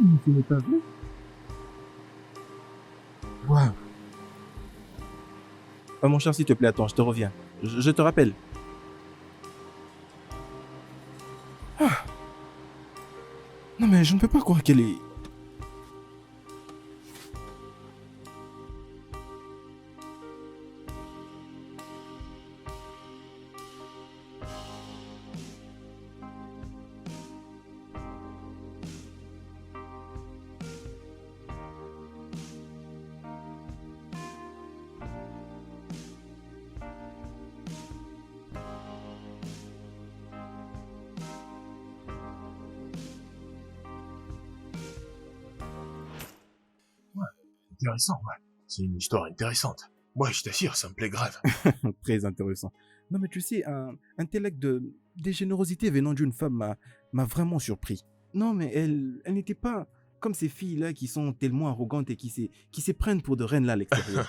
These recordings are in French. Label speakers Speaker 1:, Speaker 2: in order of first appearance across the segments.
Speaker 1: Tu n'es pas venu? Waouh. Mon cher, s'il te plaît, attends, je te reviens. Je te rappelle. Ah. Non mais je ne peux pas croire qu'elle est...
Speaker 2: Intéressant, ouais. C'est une histoire intéressante. Ouais, je t'assure, ça me plaît grave.
Speaker 1: Très intéressant. Non mais tu sais, un tel acte de générosité venant d'une femme m'a vraiment surpris. Non mais elle n'était pas comme ces filles-là qui sont tellement arrogantes et qui se prennent pour de reines là à l'extérieur.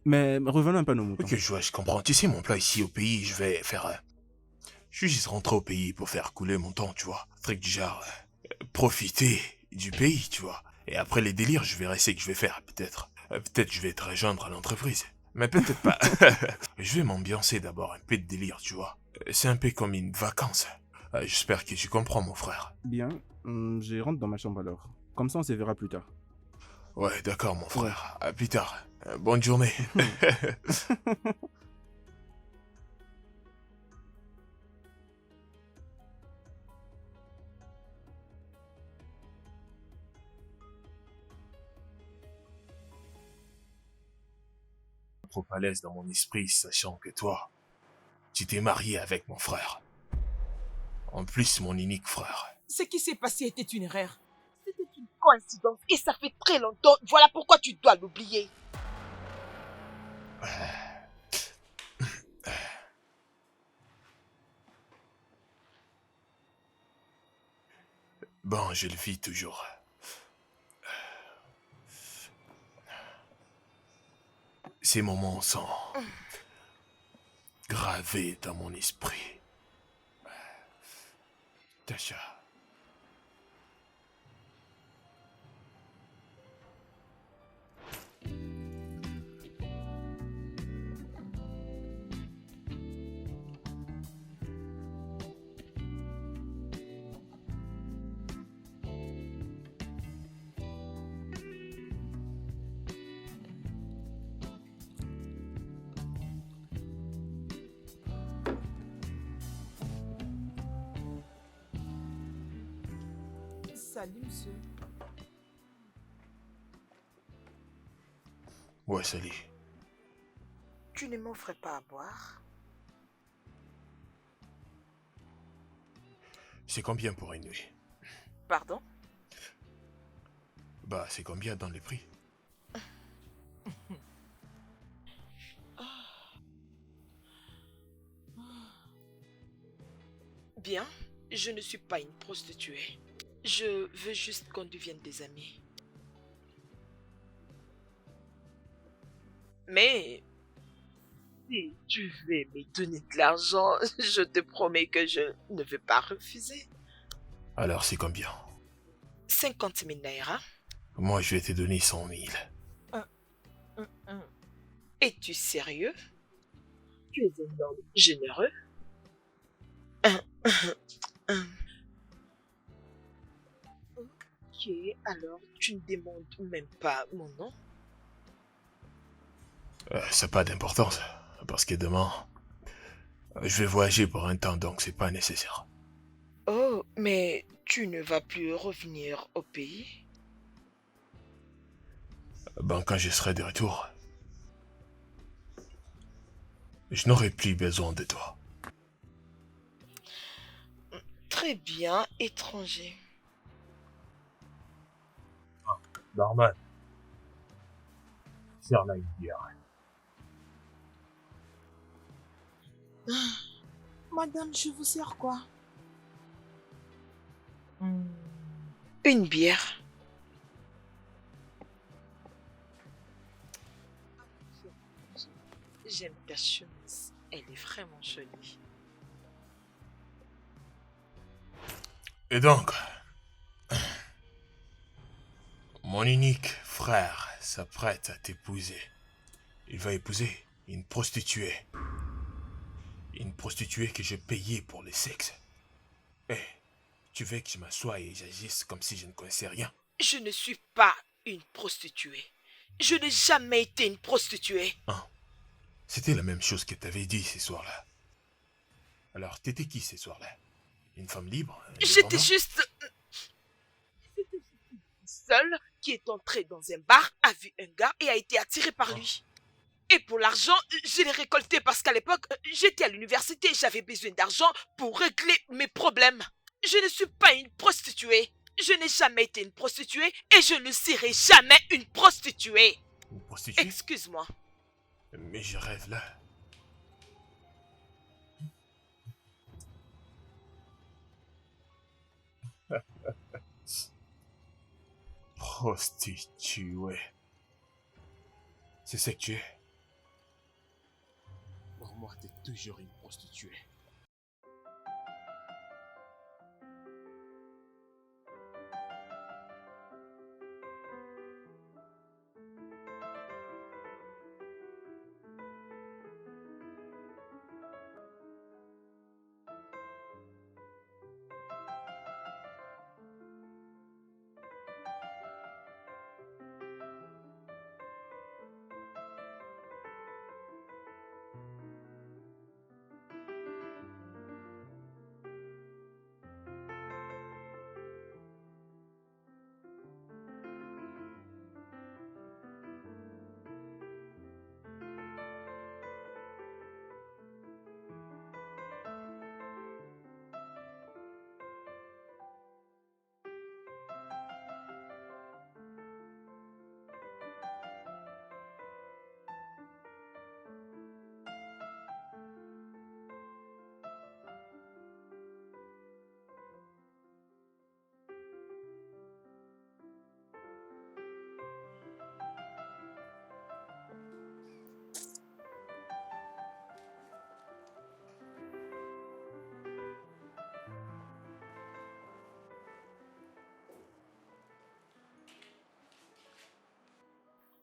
Speaker 1: Mais revenons un peu à nos moutons.
Speaker 2: Ok, je comprends. Tu sais, mon plan ici au pays, je vais faire... je suis juste rentré au pays pour faire couler mon temps, tu vois. Truc du genre... profiter du pays, tu vois. Et après les délires, je verrai ce que je vais faire, peut-être. Peut-être je vais te rejoindre à l'entreprise. Mais peut-être pas. Je vais m'ambiancer d'abord, un peu de délire, tu vois. C'est un peu comme une vacance. J'espère que tu comprends, mon frère.
Speaker 1: Bien, je rentre dans ma chambre alors. Comme ça on se verra plus tard.
Speaker 2: Ouais, d'accord, mon frère. À plus tard. Bonne journée. Trop à l'aise dans mon esprit, sachant que toi, tu t'es marié avec mon frère. En plus, mon unique frère.
Speaker 3: Ce qui s'est passé était une erreur. C'était une coïncidence et ça fait très longtemps. Voilà pourquoi tu dois l'oublier.
Speaker 2: Bon, je le vis toujours. Ces moments sont gravés dans mon esprit. Tasha.
Speaker 3: Salut, monsieur.
Speaker 2: Ouais, salut.
Speaker 3: Tu ne m'offres pas à boire?
Speaker 2: C'est combien pour une nuit?
Speaker 3: Pardon?
Speaker 2: Bah, c'est combien dans les prix?
Speaker 3: Bien, je ne suis pas une prostituée. Je veux juste qu'on devienne des amis. Mais si tu veux me donner de l'argent, je te promets que je ne vais pas refuser.
Speaker 2: Alors, c'est combien?
Speaker 3: 50 000 naira.
Speaker 2: Moi, je vais te donner 100 000.
Speaker 3: Es-tu sérieux? Tu es un homme généreux. Ok, alors tu ne demandes même pas mon nom?
Speaker 2: Ça n'a pas d'importance. Parce que demain, je vais voyager pour un temps, donc c'est pas nécessaire.
Speaker 3: Oh, mais tu ne vas plus revenir au pays?
Speaker 2: Ben, quand je serai de retour, je n'aurai plus besoin de toi.
Speaker 3: Très bien, étranger.
Speaker 2: Normal. Faire la bière.
Speaker 3: Madame, je vous sers quoi? Une bière. J'aime ta chemise. Elle est vraiment jolie.
Speaker 2: Et donc, Mon unique frère s'apprête à t'épouser. Il va épouser une prostituée. Une prostituée que j'ai payée pour le sexe. Eh, tu veux que je m'assoie et j'agisse comme si je ne connaissais rien?
Speaker 3: Je ne suis pas une prostituée. Je n'ai jamais été une prostituée.
Speaker 2: Hein? C'était la même chose que t'avais dit ce soir-là. Alors, t'étais qui ce soir-là? Une femme libre?
Speaker 3: J'étais
Speaker 2: indépendante?
Speaker 3: juste seule qui est entrée dans un bar, a vu un gars et a été attirée par lui. Et pour l'argent, je l'ai récolté parce qu'à l'époque, j'étais à l'université et j'avais besoin d'argent pour régler mes problèmes. Je ne suis pas une prostituée. Je n'ai jamais été une prostituée et je ne serai jamais une prostituée.
Speaker 2: Une prostituée?
Speaker 3: Excuse-moi.
Speaker 2: Mais je rêve là. Prostituée. C'est ça que tu es?
Speaker 1: Pour moi, t'es toujours une prostituée.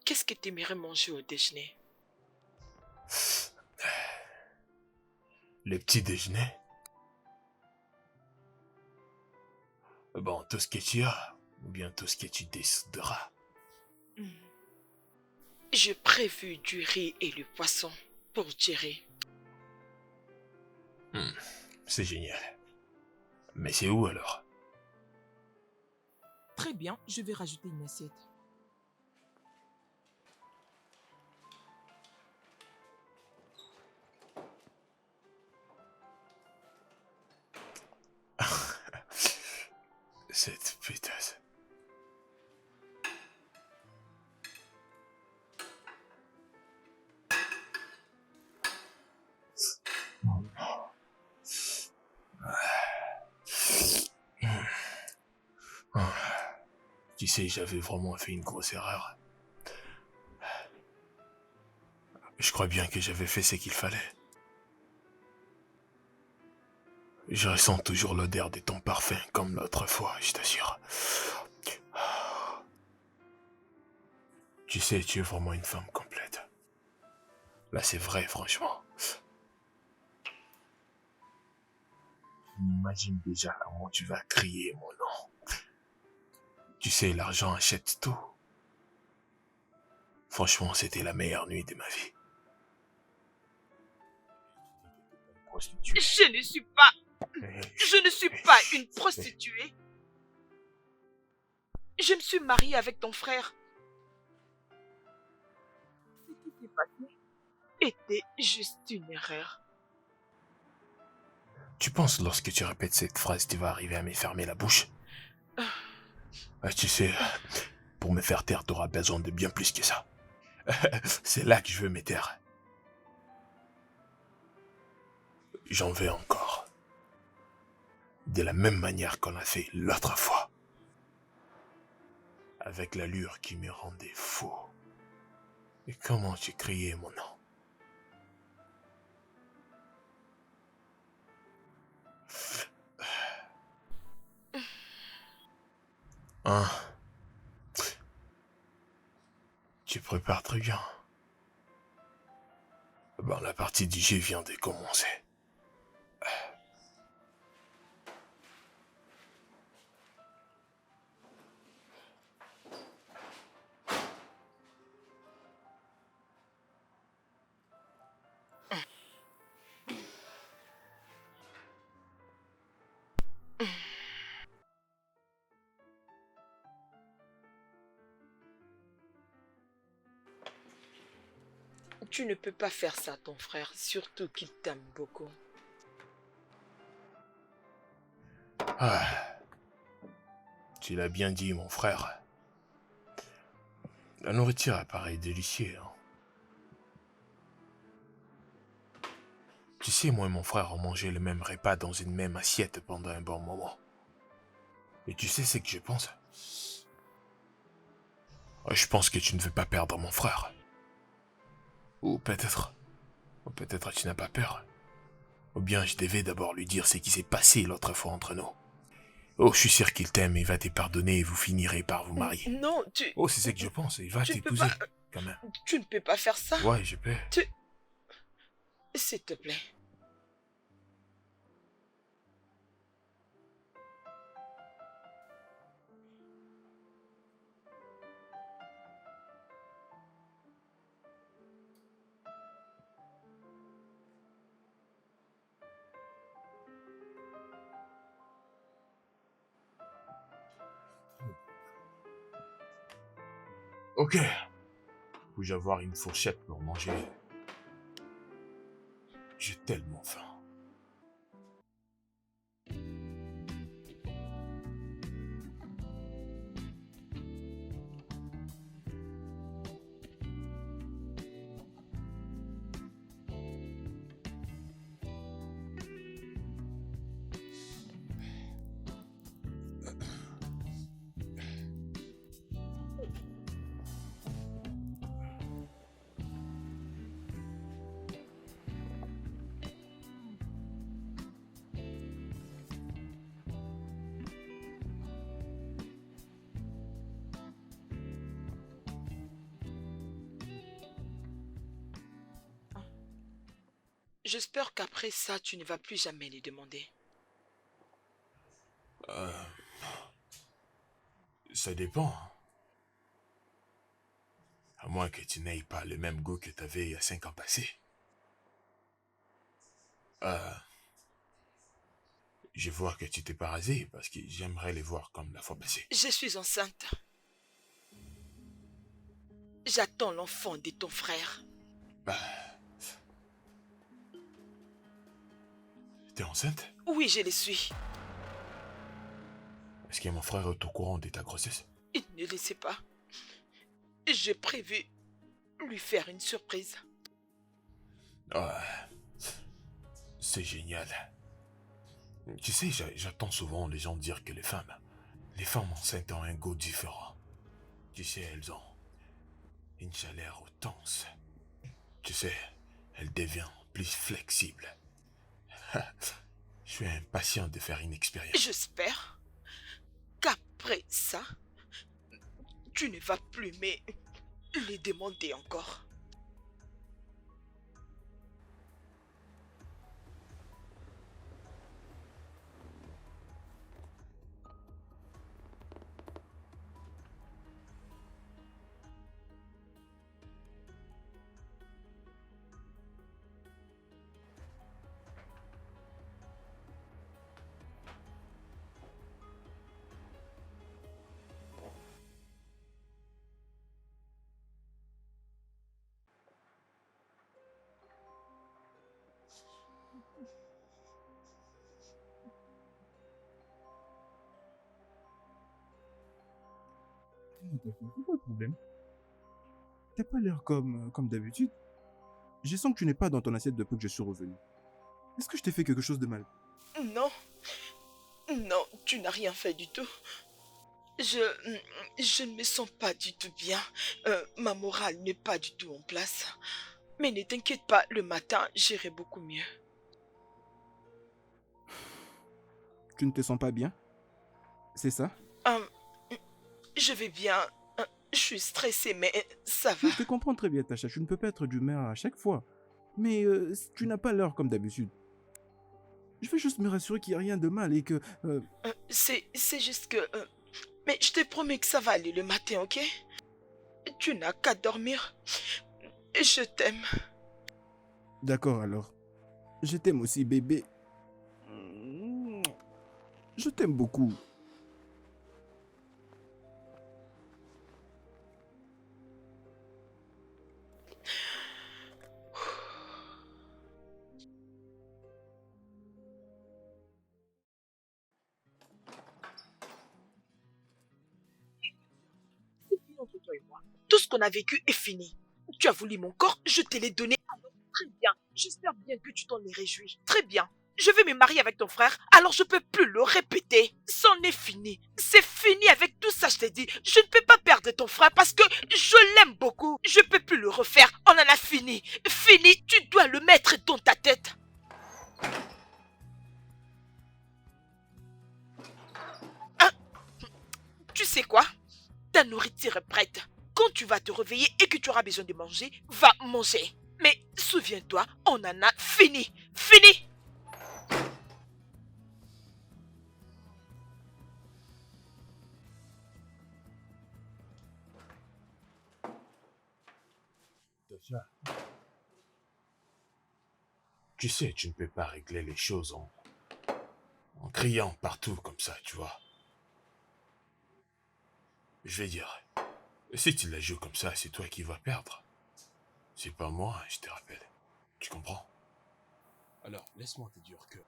Speaker 3: Qu'est-ce que tu aimerais manger au déjeuner?
Speaker 2: Le petit déjeuner? Bon, tout ce que tu as, ou bien tout ce que tu décideras.
Speaker 3: J'ai prévu du riz et du poisson pour Jerry.
Speaker 2: C'est génial. Mais c'est où alors?
Speaker 4: Très bien, je vais rajouter une assiette.
Speaker 2: Cette pétasse. Tu sais, j'avais vraiment fait une grosse erreur. Je crois bien que j'avais fait ce qu'il fallait. Je ressens toujours l'odeur de ton parfum comme l'autre fois, je t'assure. Tu sais, tu es vraiment une femme complète. Là, c'est vrai, franchement. Imagine déjà comment tu vas crier mon nom. Tu sais, l'argent achète tout. Franchement, c'était la meilleure nuit de ma vie. Prostituée.
Speaker 3: Je ne suis pas... Je ne suis pas une prostituée. Je me suis mariée avec ton frère. Ce qui s'est passé était juste une erreur.
Speaker 2: Tu penses lorsque tu répètes cette phrase, tu vas arriver à me fermer la bouche? Tu sais, pour me faire taire, t'auras besoin de bien plus que ça. C'est là que je veux me taire. J'en veux encore. De la même manière qu'on l'a fait l'autre fois. Avec l'allure qui me rendait fou. Et comment tu criais mon nom? Hein? Tu prépares très bien. Bon, la partie du jeu vient de commencer.
Speaker 3: Tu ne peux pas faire ça à ton frère, surtout qu'il t'aime beaucoup.
Speaker 2: Ah, tu l'as bien dit, mon frère. La nourriture apparaît délicieuse. Hein. Tu sais, moi et mon frère, on mangeait le même repas dans une même assiette pendant un bon moment. Et tu sais ce que je pense? Je pense que tu ne veux pas perdre mon frère. Ou peut-être tu n'as pas peur. Ou bien je devais d'abord lui dire ce qui s'est passé l'autre fois entre nous. Oh, je suis sûr qu'il t'aime et va te pardonner et vous finirez par vous marier.
Speaker 3: Non,
Speaker 2: Oh, c'est ce que je pense, il va
Speaker 3: tu ne peux
Speaker 2: t'épouser,
Speaker 3: pas...
Speaker 2: quand même.
Speaker 3: Tu ne peux pas faire ça.
Speaker 2: Ouais, je peux.
Speaker 3: S'il te plaît.
Speaker 2: Ok. Puis-je avoir une fourchette pour manger? J'ai tellement faim.
Speaker 3: J'espère qu'après ça, tu ne vas plus jamais les demander.
Speaker 2: Ça dépend. À moins que tu n'aies pas le même goût que tu avais il y a 5 ans passés. Je vois que tu t'es pas rasé parce que j'aimerais les voir comme la fois passée.
Speaker 3: Je suis enceinte. J'attends l'enfant de ton frère.
Speaker 2: T'es enceinte?
Speaker 3: Oui, je le suis.
Speaker 2: Est-ce que mon frère est au courant de ta grossesse?
Speaker 3: Il ne le sait pas. J'ai prévu lui faire une surprise.
Speaker 2: C'est génial. Tu sais, j'entends souvent les gens dire que les femmes enceintes ont un goût différent. Tu sais, elles ont une chaleur intense. Tu sais, elles deviennent plus flexibles. Je suis impatient de faire une expérience.
Speaker 3: J'espère qu'après ça, tu ne vas plus me les demander encore.
Speaker 1: C'est quoi le problème? T'as pas l'air comme d'habitude. Je sens que tu n'es pas dans ton assiette depuis que je suis revenu. Est-ce que je t'ai fait quelque chose de mal?
Speaker 3: Non, non, tu n'as rien fait du tout. Je ne me sens pas du tout bien. Ma morale n'est pas du tout en place. Mais ne t'inquiète pas, le matin, j'irai beaucoup mieux.
Speaker 1: Tu ne te sens pas bien? C'est ça?
Speaker 3: Je vais bien, Je suis stressée, mais ça va.
Speaker 1: Oui, je te comprends très bien, Tacha. Tu ne peux pas être d'humeur à chaque fois. Mais tu n'as pas l'heure comme d'habitude. Je veux juste me rassurer qu'il n'y a rien de mal et que...
Speaker 3: C'est juste que... mais je te promets que ça va aller le matin, ok? Tu n'as qu'à dormir. Je t'aime.
Speaker 1: D'accord alors. Je t'aime aussi, bébé. Je t'aime beaucoup.
Speaker 3: C'est fini entre toi et moi. Tout ce qu'on a vécu est fini. Tu as voulu mon corps, je te l'ai donné. Alors, très bien. J'espère bien que tu t'en es réjoui. Très bien. Je vais me marier avec ton frère, alors je peux plus le répéter. C'en est fini. C'est fini avec tout ça, je t'ai dit. Je ne peux pas perdre ton frère parce que je l'aime beaucoup. Je peux plus le refaire. On en a fini. Fini, tu dois le mettre dans ta tête. Hein? Tu sais quoi? Ta nourriture est prête. Quand tu vas te réveiller et que tu auras besoin de manger, va manger. Mais souviens-toi, on en a fini. Fini!
Speaker 2: Tasha, tu sais, tu ne peux pas régler les choses en criant partout comme ça, tu vois. Je vais dire, si tu la joues comme ça, c'est toi qui vas perdre. C'est pas moi, je te rappelle. Tu comprends? Alors, laisse-moi te dire que...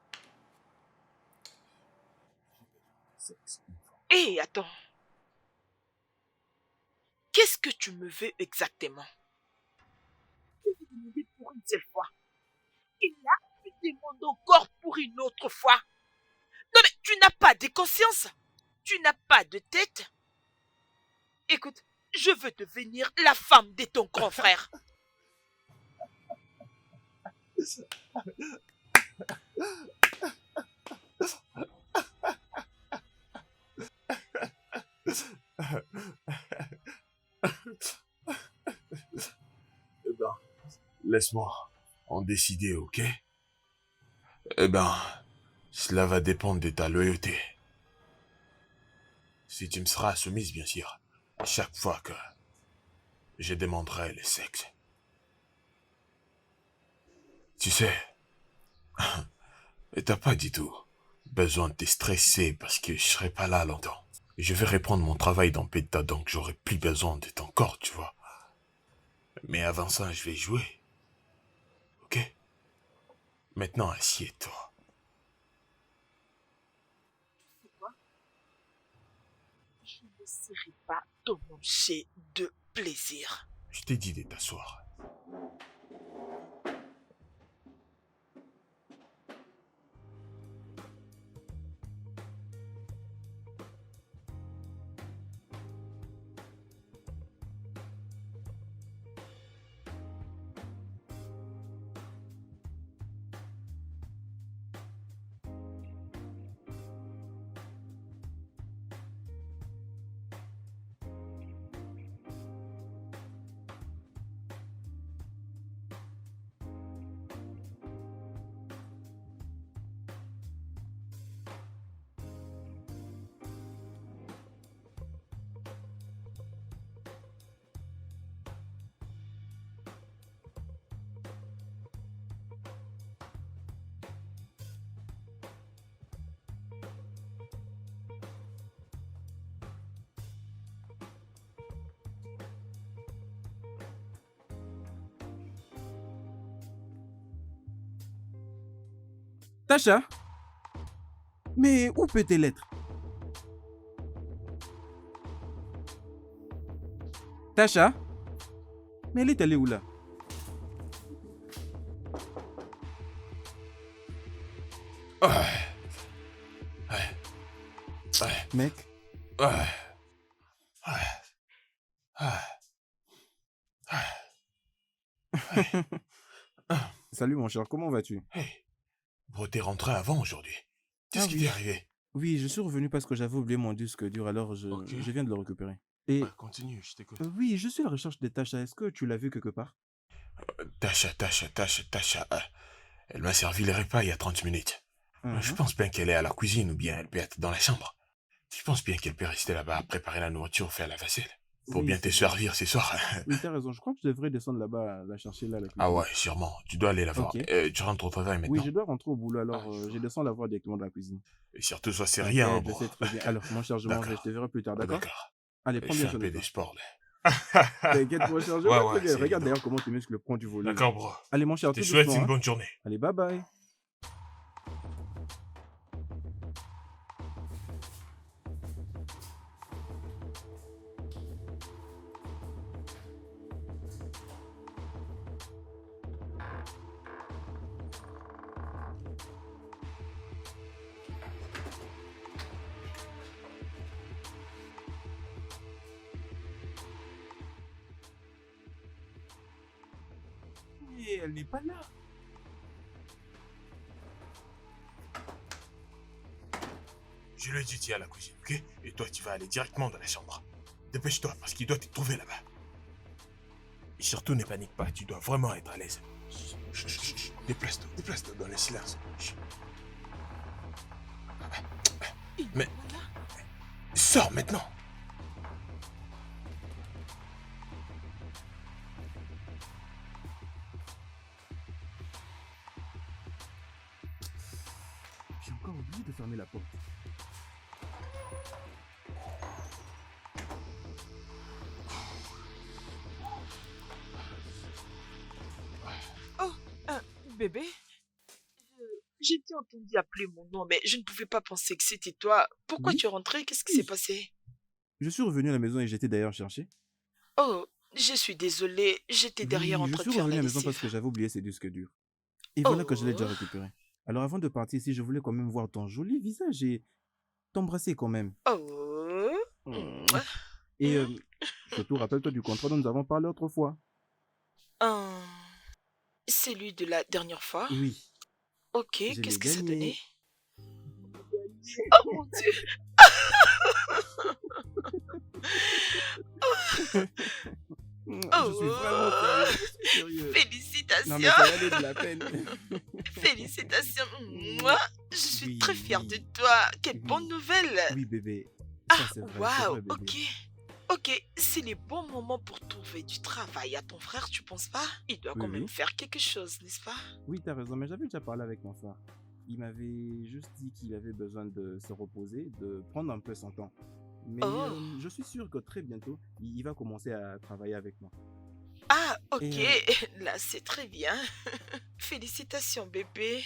Speaker 3: Hé, attends. Qu'est-ce que tu me veux exactement? Je vais te demander pour une seule fois. Et là, tu demandes encore pour une autre fois. Non mais tu n'as pas de conscience. Tu n'as pas de tête. Écoute, je veux devenir la femme de ton grand frère.
Speaker 2: Eh ben, laisse-moi en décider, ok? Eh ben, cela va dépendre de ta loyauté. Si tu me seras soumise, bien sûr, chaque fois que je demanderai le sexe. Tu sais, t'as pas du tout besoin de te stresser parce que je serai pas là longtemps. Je vais reprendre mon travail dans Peta, donc j'aurai plus besoin de ton corps, tu vois. Mais avant ça, je vais jouer. Ok? Maintenant, assieds-toi.
Speaker 3: Je ne serai pas te manger de plaisir.
Speaker 2: Je t'ai dit de t'asseoir.
Speaker 1: Tacha? Mais où peut-elle être? Tacha? Mais elle est allée où là?
Speaker 2: Ouais. Ouais. Ouais.
Speaker 1: Mec,
Speaker 2: Ouais. Ouais. Ouais.
Speaker 1: salut mon cher, comment vas-tu?
Speaker 2: Hey, bro, t'es rentré avant aujourd'hui. Qu'est-ce
Speaker 1: Ah
Speaker 2: qui
Speaker 1: oui.
Speaker 2: t'est arrivé?
Speaker 1: Oui, je suis revenu parce que j'avais oublié mon disque dur, alors
Speaker 2: Ok.
Speaker 1: je viens de le récupérer. Et
Speaker 2: Ouais, continue, je t'écoute.
Speaker 1: oui, je suis à la recherche de Tasha. Est-ce que tu l'as vue quelque part?
Speaker 2: Tasha. Elle m'a servi les repas il y a 30 minutes. Je
Speaker 1: Mhm.
Speaker 2: pense bien qu'elle est à la cuisine ou bien elle peut être dans la chambre. Je pense bien qu'elle peut rester là-bas à préparer la nourriture, faire la vaisselle. Pour
Speaker 1: Oui,
Speaker 2: bien te
Speaker 1: c'est vrai.
Speaker 2: servir ce soir.
Speaker 1: Oui, t'as raison. Je crois que je devrais descendre là-bas, la chercher là, à la
Speaker 2: Ah
Speaker 1: cuisine.
Speaker 2: ouais, sûrement. Tu dois aller la voir.
Speaker 1: Ok.
Speaker 2: Tu rentres au travail
Speaker 1: Oui,
Speaker 2: maintenant?
Speaker 1: je dois rentrer au boulot,
Speaker 2: Ah,
Speaker 1: alors je descends la voir directement de la cuisine.
Speaker 2: et surtout, sois sérieux, hein,
Speaker 1: T'inquiète, je
Speaker 2: bon.
Speaker 1: sais très bien. Alors, mon cher, je m'en vais. Je te
Speaker 2: D'accord.
Speaker 1: verrai plus tard,
Speaker 2: Ah,
Speaker 1: d'accord?
Speaker 2: d'accord.
Speaker 1: Allez,
Speaker 2: Je
Speaker 1: prends
Speaker 2: fais
Speaker 1: bien
Speaker 2: un
Speaker 1: soin de
Speaker 2: peu de
Speaker 1: toi.
Speaker 2: sport, là.
Speaker 1: T'inquiète, mon cher, je
Speaker 2: Ouais,
Speaker 1: vois très
Speaker 2: ouais,
Speaker 1: bien.
Speaker 2: c'est
Speaker 1: Regarde
Speaker 2: évident.
Speaker 1: d'ailleurs comment tes muscles prennent du volume.
Speaker 2: D'accord, bro.
Speaker 1: Allez, mon
Speaker 2: Je
Speaker 1: cher,
Speaker 2: te
Speaker 1: tout
Speaker 2: souhaite
Speaker 1: doucement,
Speaker 2: une
Speaker 1: hein.
Speaker 2: bonne journée.
Speaker 1: Allez, bye bye. Mais elle n'est pas là.
Speaker 2: Je lui ai dit, tu es à la cuisine, ok? Et toi, tu vas aller directement dans la chambre. Dépêche-toi, parce qu'il doit te trouver là-bas. Et surtout, ne panique pas, tu dois vraiment être à l'aise. Chut. Déplace-toi dans le silence. Chut. Mais,
Speaker 4: Voilà.
Speaker 2: sors maintenant.
Speaker 1: J'ai encore oublié de fermer la porte.
Speaker 4: Oh, bébé,
Speaker 3: J'ai t'ai entendu appeler mon nom, mais je ne pouvais pas penser que c'était toi. Pourquoi
Speaker 1: Oui,
Speaker 3: tu es rentré? Qu'est-ce qui s'est
Speaker 1: oui.
Speaker 3: passé?
Speaker 1: Je suis revenu à la maison et j'étais d'ailleurs cherché.
Speaker 3: Oh, je suis désolée, j'étais derrière
Speaker 1: Oui,
Speaker 3: en
Speaker 1: je
Speaker 3: train de
Speaker 1: suis
Speaker 3: faire
Speaker 1: revenu
Speaker 3: la
Speaker 1: à la maison parce
Speaker 3: lessive.
Speaker 1: que j'avais oublié ces disques durs. Et voilà que je l'ai déjà
Speaker 3: Oh,
Speaker 1: récupéré. Alors avant de partir ici, je voulais quand même voir ton joli visage et t'embrasser quand même.
Speaker 3: oh,
Speaker 1: Mouah.
Speaker 3: mouah,
Speaker 1: Et surtout, rappelle-toi du contrat dont nous avons parlé autrefois.
Speaker 3: hum, celui de la dernière fois.
Speaker 1: Oui,
Speaker 3: Ok,
Speaker 1: je
Speaker 3: qu'est-ce
Speaker 1: l'ai
Speaker 3: que ça donnait?
Speaker 1: gagné.
Speaker 3: Oh mon Dieu!
Speaker 1: Je suis vraiment
Speaker 3: Oh,
Speaker 1: sérieux, je suis sérieux. Non mais
Speaker 3: félicitations!
Speaker 1: ça valait de la peine.
Speaker 3: Félicitations!
Speaker 1: Mm,
Speaker 3: Moi, je suis très fière de
Speaker 1: Oui,
Speaker 3: toi. Quelle bonne
Speaker 1: oui,
Speaker 3: nouvelle!
Speaker 1: oui bébé. Ça
Speaker 3: Ah,
Speaker 1: c'est
Speaker 3: waouh,
Speaker 1: vrai bébé.
Speaker 3: ok. Ok, c'est les bons moments pour trouver du travail à ton frère, tu penses pas? Il doit
Speaker 1: Oui,
Speaker 3: quand même
Speaker 1: oui.
Speaker 3: faire quelque chose, n'est-ce pas?
Speaker 1: Oui, t'as raison, mais j'avais déjà parlé avec mon frère. Il m'avait juste dit qu'il avait besoin de se reposer, de prendre un peu son temps. Mais
Speaker 3: Oh,
Speaker 1: je suis sûr que très bientôt, il va commencer à travailler avec moi.
Speaker 3: ah,
Speaker 1: Et
Speaker 3: ok, là c'est très bien. Félicitations, bébé.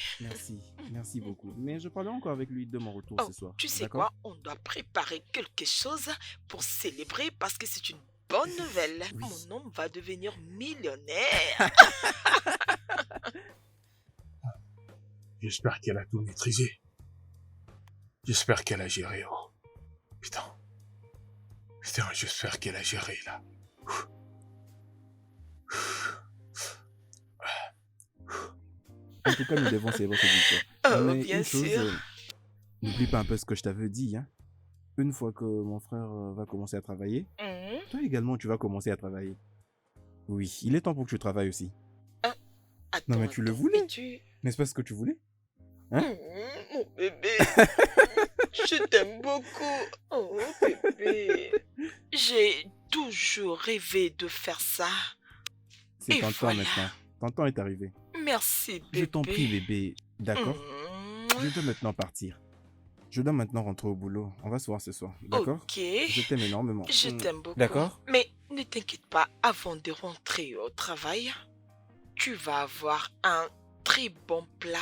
Speaker 1: merci beaucoup. Mais je parlerai encore avec lui de mon retour
Speaker 3: Oh,
Speaker 1: ce soir,
Speaker 3: tu sais
Speaker 1: d'accord?
Speaker 3: quoi? On doit préparer quelque chose pour célébrer parce que c'est une bonne nouvelle.
Speaker 1: Oui.
Speaker 3: Mon homme va devenir millionnaire.
Speaker 2: J'espère qu'elle a tout maîtrisé. J'espère qu'elle a géré, oh. Putain, j'espère qu'elle a géré, là.
Speaker 1: En tout cas, nous devons célébrer cette victoire.
Speaker 3: Oh,
Speaker 1: Mais
Speaker 3: bien
Speaker 1: une chose,
Speaker 3: sûr.
Speaker 1: n'oublie pas un peu ce que je t'avais dit, hein. Une fois que mon frère va commencer à travailler,
Speaker 3: Mhm.
Speaker 1: toi également, tu vas commencer à travailler. Oui, il est temps pour que tu travailles aussi.
Speaker 3: Ah,
Speaker 1: Non, mais
Speaker 3: attends,
Speaker 1: tu le
Speaker 3: mais
Speaker 1: voulais.
Speaker 3: tu...
Speaker 1: N'est-ce pas ce que tu voulais? Hein?
Speaker 3: Mon bébé, je t'aime beaucoup. Oh, bébé. J'ai toujours rêvé de faire ça.
Speaker 1: C'est
Speaker 3: Et
Speaker 1: ton temps
Speaker 3: voilà.
Speaker 1: maintenant. Ton temps est arrivé.
Speaker 3: Merci,
Speaker 1: Je t'en prie,
Speaker 3: bébé.
Speaker 1: bébé. D'accord? Je
Speaker 3: Mouah.
Speaker 1: dois maintenant partir. Je dois maintenant rentrer au boulot. On va se voir ce soir. D'accord?
Speaker 3: Ok,
Speaker 1: Je t'aime énormément.
Speaker 3: je t'aime beaucoup.
Speaker 1: D'accord?
Speaker 3: Mais ne t'inquiète pas, avant de rentrer au travail, tu vas avoir un très bon plat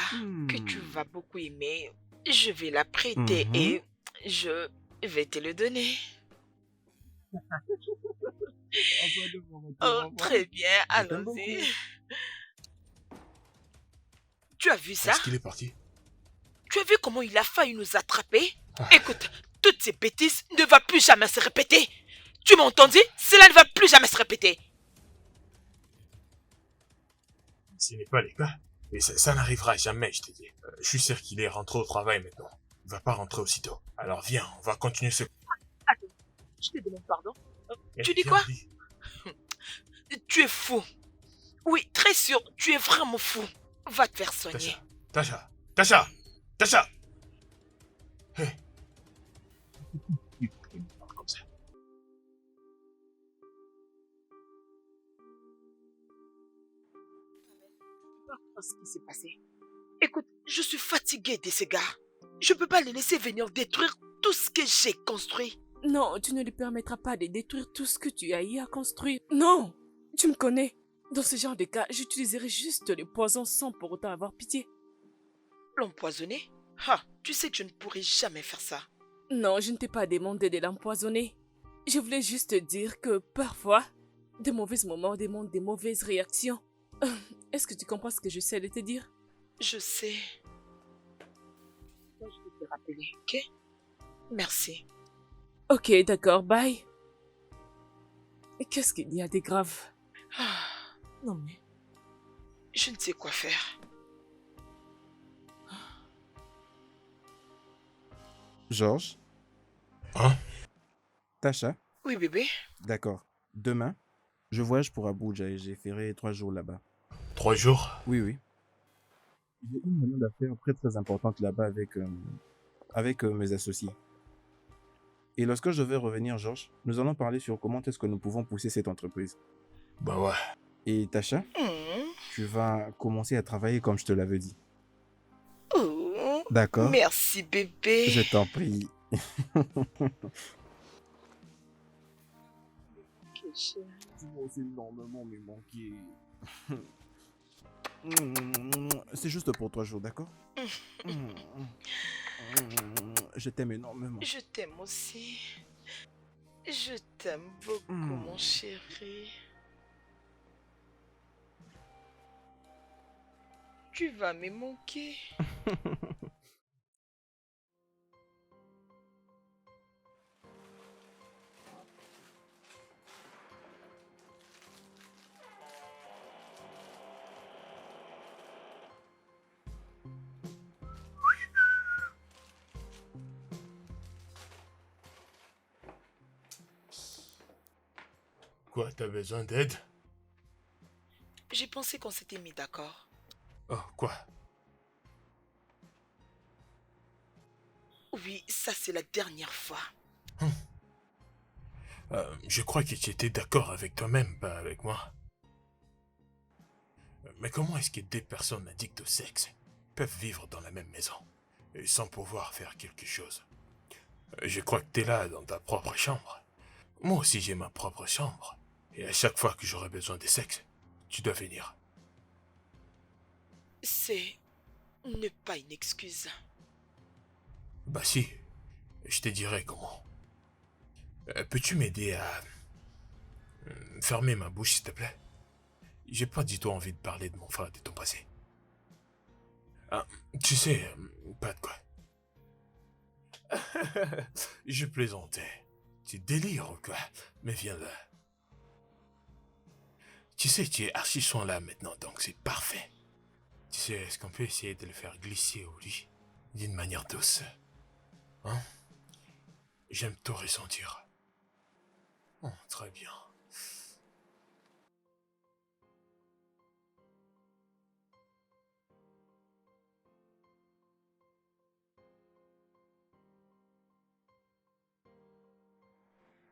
Speaker 3: que tu
Speaker 1: Hmm.
Speaker 3: vas beaucoup aimer. Je vais l'apprêter
Speaker 1: Mhm.
Speaker 3: et je vais te le donner. Oh, très bien,
Speaker 1: Je t'aime
Speaker 3: allons-y.
Speaker 1: beaucoup.
Speaker 3: Tu as vu ça?
Speaker 2: Est-ce qu'il est parti?
Speaker 3: Tu as vu comment il a failli nous attraper?
Speaker 2: Ah,
Speaker 3: Écoute, toutes ces bêtises ne vont plus jamais se répéter. Tu m'as entendu? Cela ne va plus jamais se répéter.
Speaker 2: ce n'est pas le cas. Et ça n'arrivera jamais, je te dis. Je suis sûr qu'il est rentré au travail maintenant. Il va pas rentrer aussitôt. Alors viens, on va continuer ce...
Speaker 3: Je te demande pardon. Tu dis
Speaker 2: Bien
Speaker 3: quoi?
Speaker 2: dit.
Speaker 3: Tu es fou. Oui, très sûr, tu es vraiment fou. Va te faire soigner.
Speaker 2: Tasha, Tasha, Tasha, Tasha. Hé. Tu me parles comme ça.
Speaker 3: Pas ce qui s'est passé. Écoute, je suis fatiguée de ces gars. Je peux pas les laisser venir détruire tout ce que j'ai construit.
Speaker 4: Non, tu ne lui permettras pas de détruire tout ce que tu as eu à construire. Non, tu me connais. Dans ce genre de cas, j'utiliserai juste le poison sans pour autant avoir pitié.
Speaker 3: L'empoisonner? Ah, tu sais que je ne pourrai jamais faire ça.
Speaker 4: Non, je ne t'ai pas demandé de l'empoisonner. Je voulais juste te dire que parfois, de mauvais moments demandent des mauvaises réactions. Est-ce que tu comprends ce que j'essaie de te dire?
Speaker 3: Je sais. Je vais te rappeler, ok? Merci.
Speaker 4: Ok, d'accord, bye. Et qu'est-ce qu'il y a de grave?
Speaker 3: Ah, non mais... Je ne sais quoi faire.
Speaker 1: Georges,
Speaker 2: Hein?
Speaker 1: Tasha,
Speaker 3: Oui, bébé.
Speaker 1: d'accord. Demain, je voyage pour Abuja et j'ai ferré 3 jours là-bas.
Speaker 2: 3 jours?
Speaker 1: Oui, oui. J'ai une réunion d'affaires très importante là-bas avec mes associés. Et lorsque je vais revenir, Georges, nous allons parler sur comment est-ce que nous pouvons pousser cette entreprise.
Speaker 2: Bah ouais.
Speaker 1: Et Tasha,
Speaker 3: Hmm.
Speaker 1: tu vas commencer à travailler comme je te l'avais dit.
Speaker 3: Oh,
Speaker 1: D'accord?
Speaker 3: merci, bébé.
Speaker 1: Je t'en prie.
Speaker 3: Ok, chérie.
Speaker 1: Tu m'as aussi énormément me manquer. C'est juste pour 3 jours, d'accord? Je t'aime énormément.
Speaker 3: Je t'aime aussi. Je t'aime beaucoup, mon chéri. Tu vas me manquer.
Speaker 2: Quoi, t'as besoin d'aide?
Speaker 3: J'ai pensé qu'on s'était mis d'accord.
Speaker 2: Oh, quoi?
Speaker 3: Oui, ça c'est la dernière fois.
Speaker 2: Je crois que tu étais d'accord avec toi-même, pas avec moi. Mais comment est-ce que deux personnes addictes au sexe peuvent vivre dans la même maison et sans pouvoir faire quelque chose? Je crois que t'es là dans ta propre chambre. Moi aussi j'ai ma propre chambre. Et à chaque fois que j'aurai besoin de sexe, tu dois venir.
Speaker 3: C'est... n'est pas une excuse.
Speaker 2: Bah si, je te dirai comment. Peux-tu m'aider à fermer ma bouche, s'il te plaît? J'ai pas du tout envie de parler de mon frère, de ton passé. Ah, tu sais, pas de quoi. Je plaisantais. Tu délires ou quoi? Mais viens là. Tu sais, tu es archi soin là maintenant, donc c'est parfait. Tu sais, est-ce qu'on peut essayer de le faire glisser au lit d'une manière douce? Hein? J'aime tout ressentir. Oh, très bien.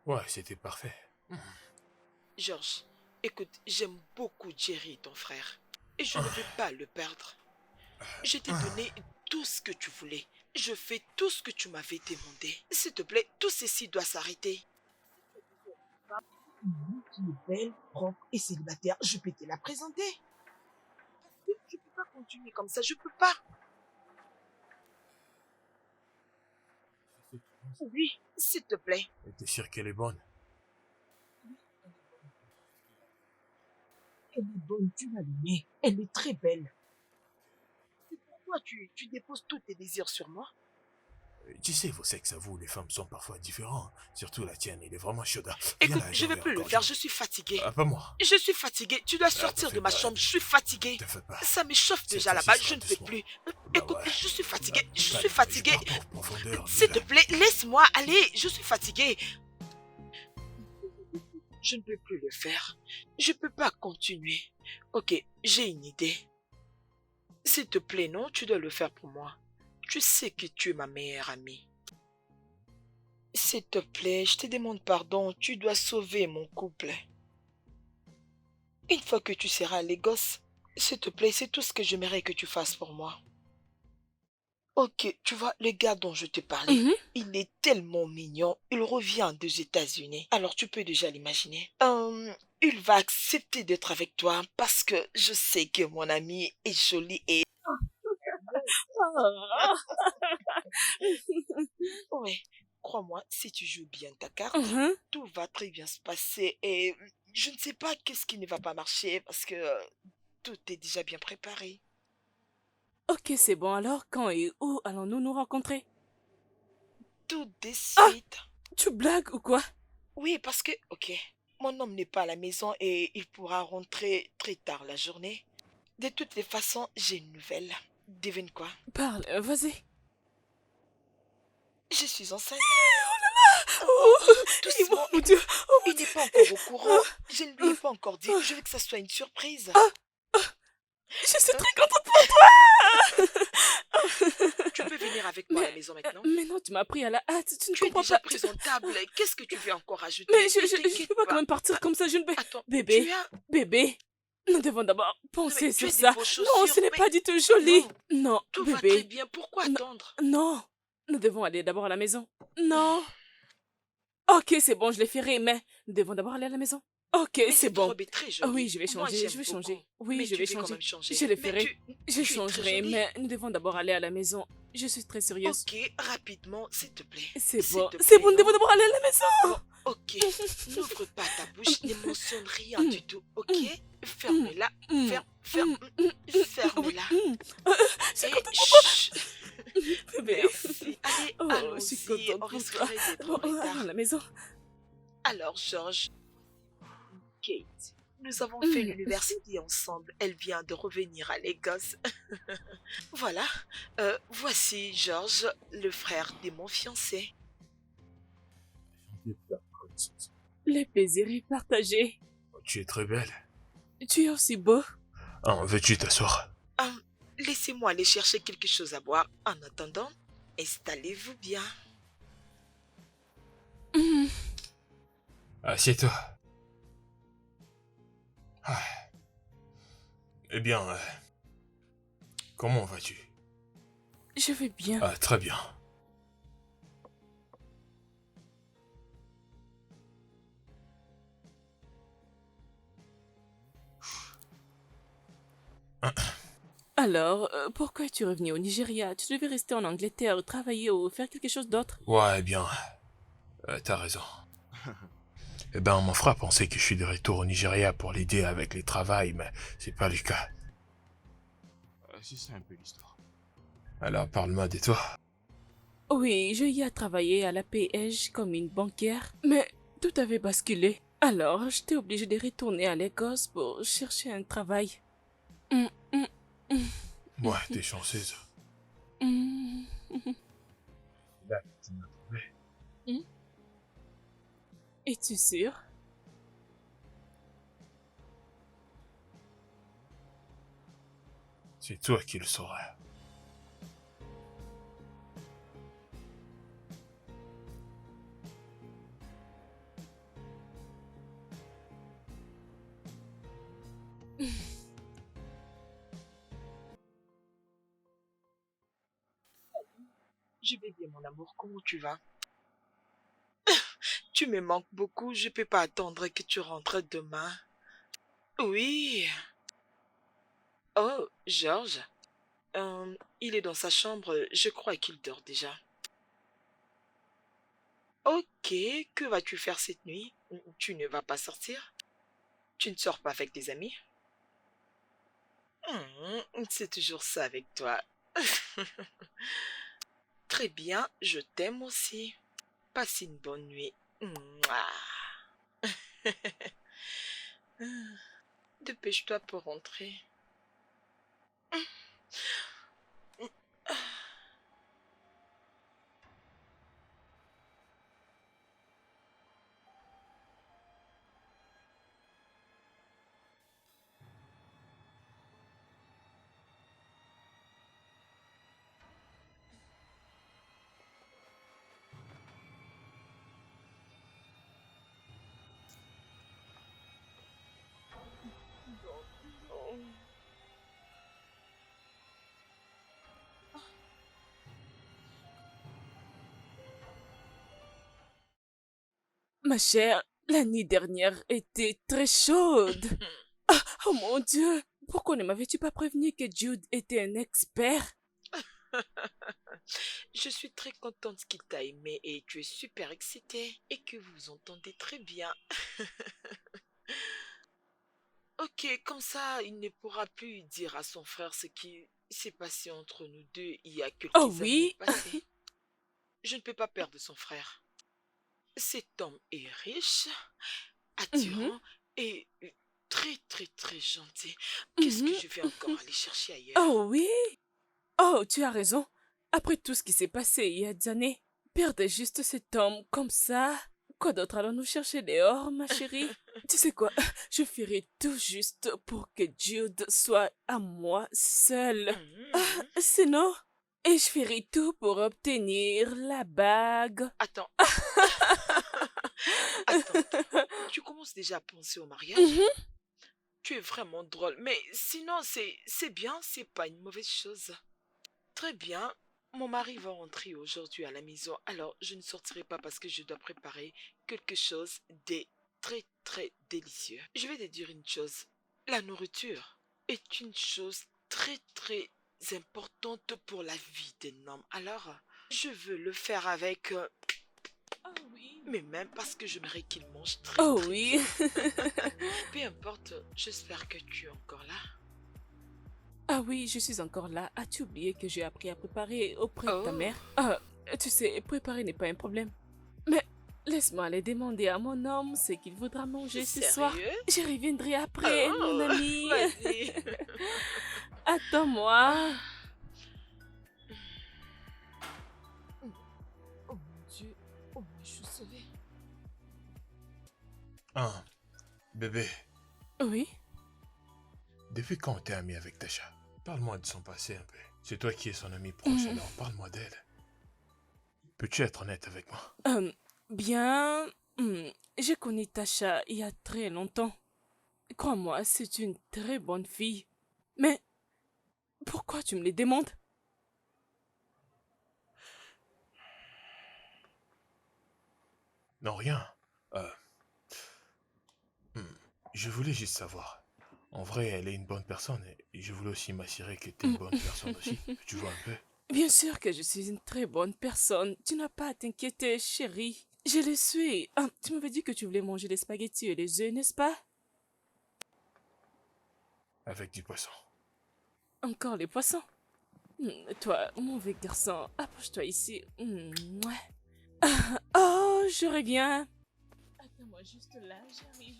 Speaker 2: Ouais, c'était parfait.
Speaker 3: Georges, écoute, j'aime beaucoup Jerry, ton frère. Et je ne veux pas le perdre. Je t'ai donné tout ce que tu voulais. Je fais tout ce que tu m'avais demandé. S'il te plaît, tout ceci doit s'arrêter. Qui est belle, propre et célibataire, je peux te la présenter. Je peux pas continuer comme ça, je peux pas. Oui, s'il te plaît.
Speaker 2: T'es sûr qu'elle est bonne?
Speaker 3: Elle est bonne, tu vas l'aimer. Elle est très belle. C'est pourquoi tu déposes tous tes désirs sur moi.
Speaker 2: Tu sais, vos sexes à vous, les femmes, sont parfois différents. Surtout la tienne, il est vraiment chaud.
Speaker 3: Écoute, je vais plus le faire, je suis fatiguée.
Speaker 2: Ah, pas moi.
Speaker 3: Je suis fatiguée, tu dois sortir
Speaker 2: te
Speaker 3: de ma
Speaker 2: fais
Speaker 3: chambre,
Speaker 2: pas.
Speaker 3: je suis fatiguée.
Speaker 2: Te fais pas.
Speaker 3: Ça me chauffe
Speaker 2: Cette
Speaker 3: déjà
Speaker 2: fois-ci,
Speaker 3: là-bas,
Speaker 2: ce
Speaker 3: je
Speaker 2: sera
Speaker 3: ne peux
Speaker 2: doucement.
Speaker 3: plus.
Speaker 2: Bah
Speaker 3: Écoute,
Speaker 2: ouais.
Speaker 3: je suis fatiguée, je
Speaker 2: Bah,
Speaker 3: suis fatiguée.
Speaker 2: je pars en profondeur,
Speaker 3: S'il
Speaker 2: viens
Speaker 3: te
Speaker 2: là.
Speaker 3: plaît, laisse-moi aller, je suis fatiguée. Je ne peux plus le faire. Je peux pas continuer. Ok, j'ai une idée. S'il te plaît, non, tu dois le faire pour moi. Tu sais que tu es ma meilleure amie. S'il te plaît, je te demande pardon, tu dois sauver mon couple. Une fois que tu seras à Lagos, s'il te plaît, c'est tout ce que j'aimerais que tu fasses pour moi. Ok, tu vois, le gars dont je te parlais,
Speaker 4: Mhm.
Speaker 3: il est tellement mignon. Il revient des États-Unis. Alors tu peux déjà l'imaginer. Il va accepter d'être avec toi parce que je sais que mon ami est joli et...
Speaker 4: Ah.
Speaker 3: Ouais, crois-moi, si tu joues bien ta carte,
Speaker 4: Mhm.
Speaker 3: tout va très bien se passer et je ne sais pas qu'est-ce qui ne va pas marcher parce que tout est déjà bien préparé.
Speaker 4: Ok, c'est bon alors, quand et où allons-nous nous rencontrer?
Speaker 3: Tout de
Speaker 4: Ah,
Speaker 3: suite.
Speaker 4: tu blagues ou quoi?
Speaker 3: Oui, parce que, ok, mon homme n'est pas à la maison et il pourra rentrer très tard la journée. De toutes les façons, j'ai une nouvelle. Devine quoi?
Speaker 4: Parle, vas-y.
Speaker 3: Je suis enceinte.
Speaker 4: Oh,
Speaker 3: Doucement,
Speaker 4: mon Dieu, oh mon
Speaker 3: il
Speaker 4: Dieu.
Speaker 3: n'est pas encore au courant. Je ne lui ai
Speaker 4: Ah,
Speaker 3: pas encore dit.
Speaker 4: ah,
Speaker 3: Je veux que ça soit une surprise.
Speaker 4: ah, je suis
Speaker 3: Hein?
Speaker 4: très contente pour toi.
Speaker 3: Tu peux venir avec moi à la maison maintenant?
Speaker 4: Mais non, tu m'as pris à la hâte, tu ne
Speaker 3: Tu es
Speaker 4: comprends
Speaker 3: déjà
Speaker 4: pas.
Speaker 3: présentable. Qu'est-ce que tu veux encore
Speaker 4: Mais
Speaker 3: ajouter? Ne
Speaker 4: je
Speaker 3: t'inquiète
Speaker 4: peux pas quand
Speaker 3: pas.
Speaker 4: même partir comme ça, je ne vais...
Speaker 3: Attends, tu
Speaker 4: Bébé,
Speaker 3: as...
Speaker 4: bébé, nous devons d'abord
Speaker 3: Non, mais
Speaker 4: penser
Speaker 3: tu
Speaker 4: sur
Speaker 3: as des
Speaker 4: ça.
Speaker 3: beaux
Speaker 4: Non, ce
Speaker 3: chaussures.
Speaker 4: n'est
Speaker 3: Mais
Speaker 4: pas du tout joli.
Speaker 3: non,
Speaker 4: Non,
Speaker 3: tout va très
Speaker 4: bébé,
Speaker 3: bien. Pourquoi
Speaker 4: non,
Speaker 3: attendre?
Speaker 4: non, nous devons aller d'abord à la maison. Non. Ok, c'est bon, je les ferai, mais nous devons d'abord aller à la maison. Ok,
Speaker 3: Mais
Speaker 4: c'est
Speaker 3: cette
Speaker 4: bon.
Speaker 3: robe est très
Speaker 4: Ah oui,
Speaker 3: jolie.
Speaker 4: je vais
Speaker 3: Moi,
Speaker 4: changer, je
Speaker 3: j'aime
Speaker 4: vais
Speaker 3: beaucoup.
Speaker 4: changer. Oui,
Speaker 3: Mais
Speaker 4: je
Speaker 3: tu
Speaker 4: vais
Speaker 3: veux quand même
Speaker 4: changer.
Speaker 3: changer.
Speaker 4: Je le
Speaker 3: Mais
Speaker 4: ferai. Je
Speaker 3: tu es très
Speaker 4: changerai,
Speaker 3: jolie.
Speaker 4: mais nous devons d'abord aller à la maison. Je suis très sérieuse.
Speaker 3: Ok, rapidement, s'il te plaît.
Speaker 4: C'est
Speaker 3: S'il
Speaker 4: bon,
Speaker 3: te
Speaker 4: c'est
Speaker 3: plaît,
Speaker 4: bon, nous devons
Speaker 3: non?
Speaker 4: d'abord aller à la maison.
Speaker 3: Bon, ok. N'ouvre pas ta bouche, ne mentionne rien
Speaker 4: Hum,
Speaker 3: du tout, ok?
Speaker 4: hum, hum,
Speaker 3: Ferme-la,
Speaker 4: hum,
Speaker 3: ferme, ferme,
Speaker 4: hum, hum, oui,
Speaker 3: ferme-la.
Speaker 4: je suis
Speaker 3: Et
Speaker 4: contente pour toi,
Speaker 3: chut.
Speaker 4: bébé.
Speaker 3: Merci. Allez,
Speaker 4: Oh, je suis
Speaker 3: allons-y.
Speaker 4: contente
Speaker 3: On
Speaker 4: pour toi.
Speaker 3: risquerait d'être
Speaker 4: Bon,
Speaker 3: en
Speaker 4: allons à
Speaker 3: retard.
Speaker 4: la maison.
Speaker 3: Alors, Georges, Kate, nous avons fait
Speaker 4: Hum,
Speaker 3: l'université ensemble. Elle vient de revenir à Lagos. Voilà. Voici Georges, le frère de mon fiancé.
Speaker 4: Le plaisir est partagé.
Speaker 2: Tu es très belle.
Speaker 4: Tu es aussi beau.
Speaker 2: Ah, veux-tu t'asseoir?
Speaker 3: Hum, Laissez-moi aller chercher quelque chose à boire. En attendant, installez-vous bien.
Speaker 4: Hum,
Speaker 2: Assieds-toi. Ah, eh bien, comment vas-tu?
Speaker 4: Je vais bien.
Speaker 2: Ah, très bien.
Speaker 4: Alors, pourquoi es-tu revenu au Nigeria? Tu devais rester en Angleterre, travailler ou faire quelque chose d'autre.
Speaker 2: Ouais, eh bien, t'as raison. Eh ben, mon frère pensait que je suis de retour au Nigeria pour l'aider avec les travails, mais c'est pas le cas.
Speaker 1: C'est ça un peu l'histoire.
Speaker 2: Alors, parle-moi de toi.
Speaker 4: Oui, je y ai travaillé à la PH comme une banquière, mais tout avait basculé. Alors, j'étais obligée de retourner à Lagos pour chercher un travail. Hum, hum, hum,
Speaker 2: Ouais, t'es chanceuse.
Speaker 4: hum,
Speaker 2: Là, tu m'as trouvé.
Speaker 4: hum. Es-tu sûr?
Speaker 2: C'est toi qui le sauras.
Speaker 3: Je vais bien, mon amour. Comment tu vas? Tu me manques beaucoup. Je peux pas attendre que tu rentres demain. Oui. Oh, Georges. Il est dans sa chambre. Je crois qu'il dort déjà. Ok. Que vas-tu faire cette nuit? Tu ne vas pas sortir? Tu ne sors pas avec tes amis? C'est toujours ça avec toi. Très bien, je t'aime aussi. Passe une bonne nuit. Mouah. Dépêche-toi pour rentrer.
Speaker 4: Ma chère, la nuit dernière était très chaude. Ah, oh mon Dieu, pourquoi ne m'avais-tu pas prévenu que Jude était un expert?
Speaker 3: Je suis très contente qu'il t'a aimé et tu es super excitée et que vous vous entendez très bien. Ok, comme ça, il ne pourra plus dire à son frère ce qui s'est passé entre nous deux il y a
Speaker 4: Oh
Speaker 3: quelques années
Speaker 4: oui.
Speaker 3: passées. Je ne peux pas perdre son frère. Cet homme est riche,
Speaker 4: Mhm,
Speaker 3: attirant et très très très gentil. Qu'est-ce que
Speaker 4: mhm.
Speaker 3: je vais encore aller chercher ailleurs?
Speaker 4: Oh oui. Oh, tu as raison. Après tout ce qui s'est passé il y a des années, perdre juste cet homme comme ça. Quoi d'autre allons-nous chercher dehors, ma chérie? Tu sais quoi? Je ferai tout juste pour que Jude soit à moi seul.
Speaker 3: Mhm.
Speaker 4: Sinon, et je ferai tout pour obtenir la bague.
Speaker 3: Attends, attends. Tu commences déjà à penser au mariage?
Speaker 4: Mhm,
Speaker 3: Tu es vraiment drôle, mais sinon c'est bien, c'est pas une mauvaise chose. Très bien. Mon mari va rentrer aujourd'hui à la maison, alors je ne sortirai pas parce que je dois préparer quelque chose de très très délicieux. Je vais te dire une chose. La nourriture est une chose très très importante pour la vie d'un homme. Alors, je veux le faire avec
Speaker 4: Oh oui.
Speaker 3: mes mains parce que j'aimerais qu'il mange très
Speaker 4: Oh
Speaker 3: très
Speaker 4: oui.
Speaker 3: bien. Peu importe, j'espère que tu es encore là.
Speaker 4: Ah oui, je suis encore là. As-tu oublié que j'ai appris à préparer auprès de ta
Speaker 3: Oh,
Speaker 4: mère? Ah, tu sais, préparer n'est pas un problème. Mais laisse-moi aller demander à mon homme ce qu'il voudra manger ce soir.
Speaker 3: sérieux?
Speaker 4: Je reviendrai après, mon
Speaker 3: Oh,
Speaker 4: ami.
Speaker 3: vas-y.
Speaker 4: Attends-moi.
Speaker 3: Oh mon Dieu, oh je suis sauvée.
Speaker 2: Hein, bébé,
Speaker 4: Oui.
Speaker 2: depuis quand t'es ami avec Tasha? Parle-moi de son passé un peu. C'est toi qui es son ami proche,
Speaker 4: Hmm.
Speaker 2: alors parle-moi d'elle. Peux-tu être honnête avec moi?
Speaker 4: Euh, bien, j'ai connu Tasha il y a très longtemps. Crois-moi, c'est une très bonne fille. Mais pourquoi tu me les demandes?
Speaker 2: Non, rien. Euh, hmm, je voulais juste savoir. En vrai, elle est une bonne personne et je voulais aussi m'assurer que t'es une bonne personne aussi. Tu vois un peu?
Speaker 4: Bien sûr que je suis une très bonne personne. Tu n'as pas à t'inquiéter, chérie. Je le suis. Ah, tu m'avais dit que tu voulais manger les spaghettis et les œufs, n'est-ce pas?
Speaker 2: Avec du poisson.
Speaker 4: Encore les poissons. Toi, mauvais garçon, approche-toi ici. Mouah. Ah, oh, je reviens. Attends-moi juste là, j'arrive.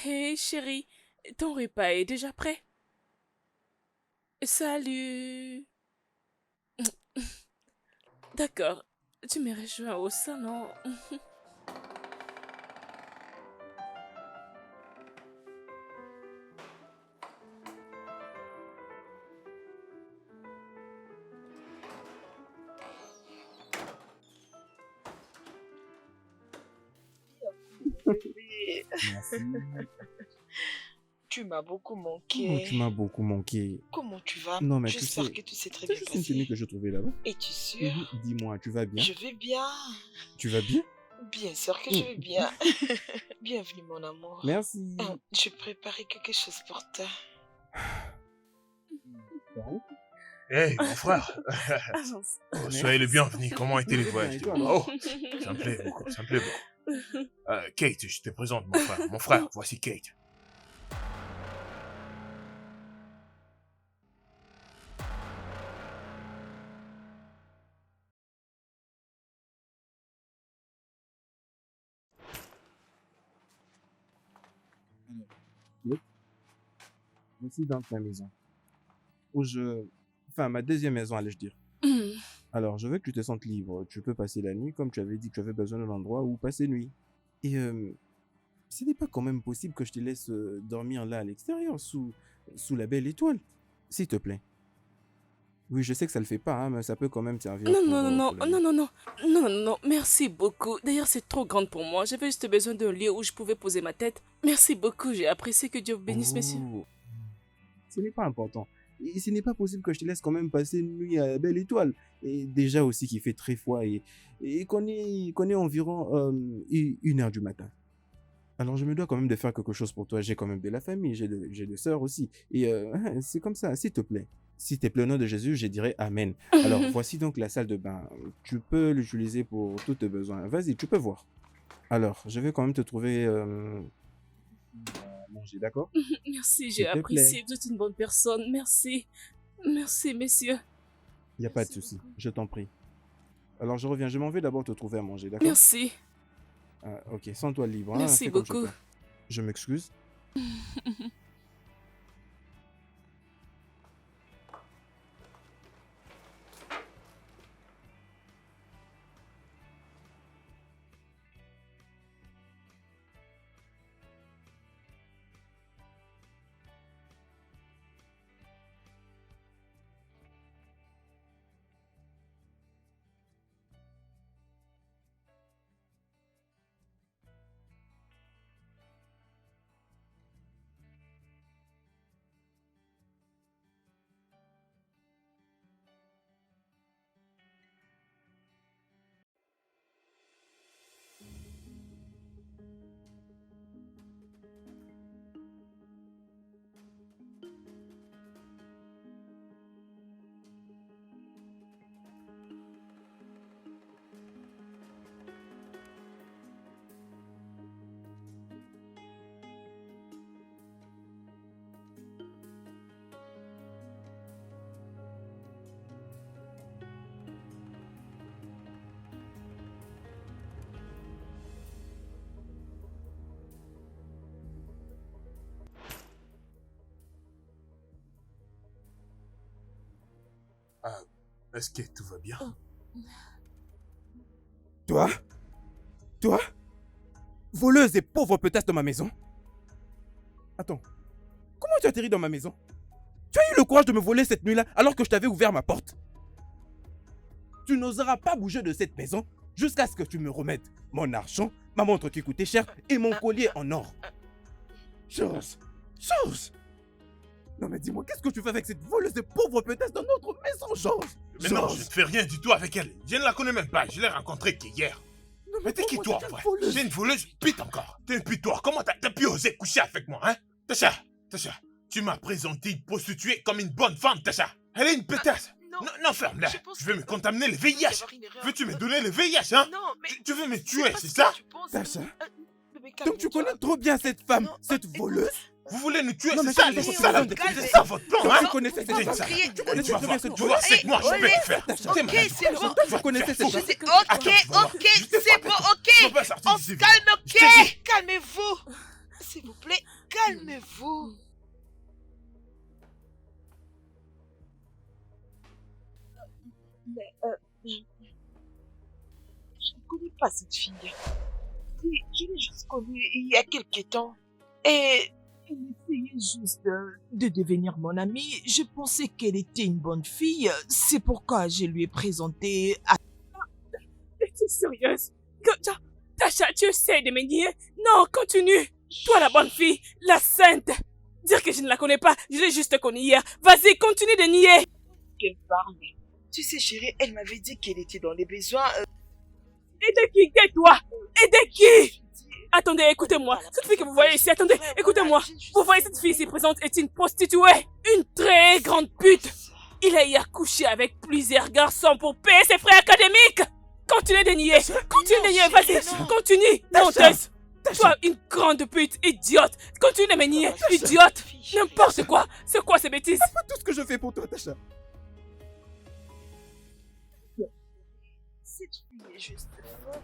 Speaker 4: Hé, chérie, ton repas est déjà prêt? Salut. D'accord, tu me rejoins au salon.
Speaker 3: Bébé,
Speaker 1: Merci.
Speaker 3: tu m'as beaucoup
Speaker 1: Oh, tu
Speaker 3: manqué.
Speaker 1: m'as beaucoup manqué.
Speaker 3: Comment tu vas?
Speaker 1: Non, mais tu
Speaker 3: J'espère
Speaker 1: sais,
Speaker 3: que tout s'est très
Speaker 1: c'est
Speaker 3: bien
Speaker 1: juste une tenue
Speaker 3: passé.
Speaker 1: que je trouvais là-bas.
Speaker 3: Es-tu sûr?
Speaker 1: Dis-moi, tu vas bien?
Speaker 3: Je vais bien.
Speaker 1: Tu vas bien?
Speaker 3: Bien sûr que je
Speaker 1: Mm.
Speaker 3: vais bien. Bienvenue mon amour.
Speaker 1: Merci.
Speaker 3: Je préparais quelque chose pour toi.
Speaker 2: Hey, mon frère!
Speaker 4: Avance.
Speaker 2: Oh, soyez le
Speaker 1: Merci.
Speaker 2: bienvenu. Comment était le
Speaker 1: Très bien,
Speaker 2: voyage
Speaker 1: et
Speaker 2: de
Speaker 1: toi
Speaker 2: là-bas?
Speaker 1: alors?
Speaker 2: Oh, ça me plaît beaucoup, ça me plaît beaucoup. Kate, je te présente mon frère. Mon frère, voici Kate.
Speaker 1: Yep. Voici dans ta maison. Où je... Enfin, ma deuxième maison, allais-je dire. Alors, je veux que tu te sentes libre. Tu peux passer la nuit, comme tu avais dit que tu avais besoin d'un endroit où passer nuit. Et ce n'est pas quand même possible que je te laisse dormir là à l'extérieur, sous la belle étoile. S'il te plaît. Oui, je sais que ça le fait pas, hein, mais ça peut quand même servir
Speaker 4: Non,
Speaker 1: pour,
Speaker 4: non, non, non,
Speaker 1: pour la
Speaker 4: non,
Speaker 1: vie.
Speaker 4: non, non, non, non, non, merci beaucoup. D'ailleurs, c'est trop grande pour moi. J'avais juste besoin d'un lieu où je pouvais poser ma tête. Merci beaucoup, j'ai apprécié. Que Dieu vous bénisse, messieurs.
Speaker 1: Oh, ce n'est pas important. Et ce n'est pas possible que je te laisse quand même passer une nuit à Belle Étoile. Et déjà aussi qu'il fait très froid et qu'on est environ 1 heure du matin. Alors je me dois quand même de faire quelque chose pour toi. J'ai quand même de la famille, j'ai des sœurs aussi. Et c'est comme ça, s'il te plaît. S'il te plaît, au nom de Jésus, je dirais Amen. Alors voici donc la salle de bain. Tu peux l'utiliser pour tous tes besoins. Vas-y, tu peux voir. Alors, je vais quand même te trouver à manger, d'accord?
Speaker 4: Merci, j'ai
Speaker 1: S'il te plaît.
Speaker 4: apprécié. Vous êtes une bonne personne. Merci. Merci, messieurs.
Speaker 1: Il n'y a pas de
Speaker 4: Merci
Speaker 1: souci,
Speaker 4: beaucoup.
Speaker 1: je t'en prie. Alors je reviens, je m'en vais d'abord te trouver à manger, d'accord?
Speaker 4: Merci.
Speaker 1: Ah, ok, sens-toi libre, hein,
Speaker 4: Merci
Speaker 1: fais comme chez
Speaker 4: beaucoup.
Speaker 1: toi. Je m'excuse.
Speaker 2: Ah, est-ce que tout va bien?
Speaker 1: Toi? Toi? Voleuse et pauvre peut-être dans ma maison? Attends, comment tu as atterri dans ma maison? Tu as eu le courage de me voler cette nuit-là alors que je t'avais ouvert ma porte? Tu n'oseras pas bouger de cette maison jusqu'à ce que tu me remettes mon argent, ma montre qui coûtait cher et mon collier en or. Chose! Chose! Non mais dis-moi, qu'est-ce que tu fais avec cette voleuse et pauvre peut-être dans notre maison, Georges?
Speaker 2: Mais non, je ne fais rien du tout avec elle. Je ne la connais même pas. Je l'ai rencontrée qu'hier.
Speaker 1: Non,
Speaker 2: Mais t'es qui toi, en vrai? J'ai une voleuse pute encore. T'es une pute toi. Comment t'as pu oser coucher avec moi, hein? Tasha, tu m'as présenté une prostituée comme une bonne femme, Tasha. Elle est une pétasse. Non, ferme-la. Tu veux me contaminer le VIH? Veux-tu me donner le VIH, hein?
Speaker 3: Non, mais
Speaker 2: Tu veux me tuer, c'est ça?
Speaker 1: Tasha,
Speaker 3: Bébé,
Speaker 1: donc tu
Speaker 3: calme-toi.
Speaker 1: connais trop bien cette femme,
Speaker 3: Non,
Speaker 1: cette
Speaker 3: écoute.
Speaker 1: voleuse?
Speaker 2: Vous voulez nous tuer,
Speaker 1: Non, mais
Speaker 2: c'est ça,
Speaker 1: calme-toi,
Speaker 2: c'est ça,
Speaker 1: calme-toi.
Speaker 2: c'est ça votre plan,
Speaker 1: Donc
Speaker 2: hein?
Speaker 1: tu connaissais cette
Speaker 2: C'est
Speaker 1: femme?
Speaker 2: ça.
Speaker 3: crier.
Speaker 1: Tu connaissais
Speaker 2: Tu vas
Speaker 1: très bien
Speaker 2: voir,
Speaker 1: cette
Speaker 2: tu vois,
Speaker 1: voleuse?
Speaker 2: c'est que moi, je vais te faire.
Speaker 1: Tasha,
Speaker 3: Ok,
Speaker 2: T'es malade.
Speaker 3: c'est bon.
Speaker 1: Tu connaissais cette
Speaker 3: Je
Speaker 1: femme?
Speaker 3: sais.
Speaker 2: Attends,
Speaker 3: Ok,
Speaker 2: tu vas voir.
Speaker 3: ok,
Speaker 2: Je te
Speaker 3: c'est
Speaker 2: vois.
Speaker 3: bon,
Speaker 2: Tu vas
Speaker 3: ok.
Speaker 2: pas sortir
Speaker 3: On
Speaker 2: d'ici,
Speaker 3: se
Speaker 2: viens.
Speaker 3: calme,
Speaker 2: Je te dis.
Speaker 3: ok. Calmez-vous. S'il vous plaît, calmez-vous. Mais, je ne connais pas cette fille. Je l'ai juste connue il y a quelques temps. Et elle essayait juste de devenir mon amie. Je pensais qu'elle était une bonne fille. C'est pourquoi je lui ai présenté à...
Speaker 4: Es-tu sérieuse? Tasha, tu essaies de me nier? Non, continue. Toi, la bonne fille, la sainte. Dire que je ne la connais pas, je l'ai juste connue hier. Vas-y, continue de nier.
Speaker 3: qu'elle parle. Tu sais, chérie, elle m'avait dit qu'elle était dans les besoins.
Speaker 4: Et de qui? Tais-toi. Et de qui? Attendez, écoutez-moi. Cette fille que vous voyez ici, attendez, écoutez-moi. Vous voyez cette fille ici présente est une prostituée. Une très grande pute. Il a hier couché avec plusieurs garçons pour payer ses frais académiques. Continue de nier. Continue de nier, vas-y. Continue. Menteuse. Toi, une grande pute, idiote. Continue de me nier, idiote. N'importe quoi. C'est quoi ces bêtises?
Speaker 1: C'est pas tout ce que je fais pour toi, Tasha.
Speaker 3: Cette fille est juste folle.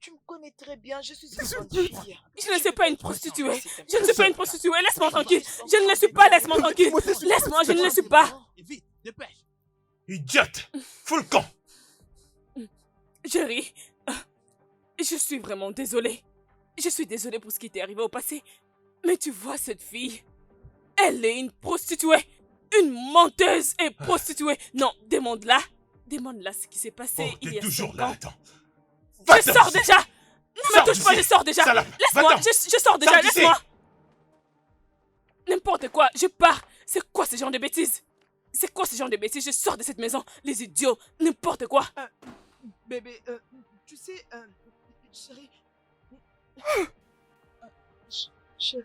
Speaker 3: Tu me connais très bien, je suis une bonne fille.
Speaker 4: Je ne suis pas une prostituée. Je ne suis pas une prostituée. Laisse-moi tranquille. Je ne le suis pas. Laisse-moi tranquille. Laisse-moi, je ne le suis pas.
Speaker 5: Vite, dépêche.
Speaker 2: Idiote! Fous le camp!
Speaker 4: Jerry, Je suis vraiment désolée. Je suis désolée pour ce qui t'est arrivé au passé. Mais tu vois cette fille, elle est une prostituée. Une menteuse et prostituée. Non, demande-la. Demande-la ce qui s'est passé
Speaker 2: Oh,
Speaker 4: il y
Speaker 2: t'es
Speaker 4: a
Speaker 2: toujours
Speaker 4: 5
Speaker 2: là,
Speaker 4: ans.
Speaker 2: attends.
Speaker 4: Je sors déjà. Ne me touche pas, je sors déjà.
Speaker 2: Salope,
Speaker 4: Laisse-moi,
Speaker 2: va-t'en.
Speaker 4: je sors déjà,
Speaker 2: Sors d'ici.
Speaker 4: laisse-moi. N'importe quoi, je pars. C'est quoi ce genre de bêtises? C'est quoi ce genre de bêtises? Je sors de cette maison. Les idiots, n'importe quoi.
Speaker 3: Bébé, tu sais, chérie. Chérie,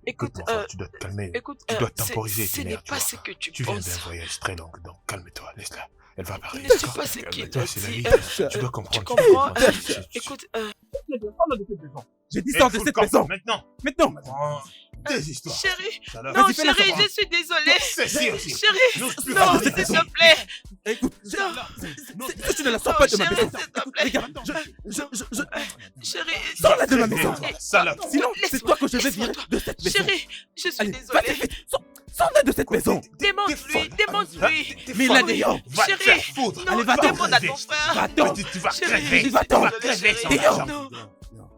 Speaker 3: écoute,
Speaker 2: Écoute, mon frère, tu dois te calmer.
Speaker 3: écoute,
Speaker 2: Tu dois
Speaker 3: c'est-
Speaker 2: temporiser
Speaker 3: ce
Speaker 2: tes
Speaker 3: n'est
Speaker 2: nerfs,
Speaker 3: pas
Speaker 2: tu
Speaker 3: ce
Speaker 2: vois.
Speaker 3: que tu
Speaker 2: Tu viens
Speaker 3: penses.
Speaker 2: d'un voyage très long, donc calme-toi, laisse-la. Elle va parler.
Speaker 3: Ne sais
Speaker 2: d'accord?
Speaker 3: pas ce qu'il
Speaker 2: Calme-toi,
Speaker 3: a
Speaker 2: c'est la
Speaker 3: dit.
Speaker 2: vie. Tu dois
Speaker 3: Tu
Speaker 2: comprendre.
Speaker 3: comprends?
Speaker 2: Tu-
Speaker 3: Écoute,
Speaker 1: J'ai dit
Speaker 2: Eh,
Speaker 1: sors de
Speaker 2: fous le
Speaker 1: cette
Speaker 2: camp,
Speaker 1: maison.
Speaker 2: Maintenant.
Speaker 1: Maintenant.
Speaker 2: Prends tes histoires.
Speaker 3: chérie,
Speaker 2: Salope.
Speaker 3: non,
Speaker 1: Vas-y, fais-la
Speaker 3: chérie,
Speaker 1: sortir.
Speaker 3: je suis désolée.
Speaker 2: Ceci aussi.
Speaker 3: Chérie,
Speaker 2: N'ose plus
Speaker 3: non,
Speaker 2: parler
Speaker 3: s'il
Speaker 2: de cette
Speaker 3: te
Speaker 2: façon.
Speaker 3: plaît.
Speaker 1: Écoute,
Speaker 3: Non,
Speaker 1: si tu ne la sors
Speaker 3: Non,
Speaker 1: pas de ma
Speaker 3: chérie,
Speaker 1: maison.
Speaker 3: s'il te
Speaker 1: Écoute,
Speaker 3: plaît.
Speaker 1: regarde,
Speaker 3: Chérie,
Speaker 1: sors-la de ma
Speaker 2: Très
Speaker 1: maison.
Speaker 2: bien, toi, salope.
Speaker 1: Sinon, c'est
Speaker 3: Laisse-moi,
Speaker 1: toi que je vais
Speaker 3: laisse-moi,
Speaker 1: virer
Speaker 3: toi.
Speaker 1: de cette maison.
Speaker 3: chérie, je suis
Speaker 1: Allez,
Speaker 3: désolée.
Speaker 1: vas-y, vite. Sors-la de cette maison.
Speaker 3: Démonte-lui, démonte-lui.
Speaker 1: Mais là, dehors.
Speaker 2: Va te
Speaker 3: Chérie,
Speaker 2: faire foutre.
Speaker 3: non,
Speaker 1: Allez, va-t'en.
Speaker 3: demande à ton frère.
Speaker 1: Va-t'en.
Speaker 2: Tu vas
Speaker 3: Chérie,
Speaker 2: crever.
Speaker 1: va-t'en.
Speaker 2: Tu vas crever sans
Speaker 3: Chérie,
Speaker 2: argent.
Speaker 3: non.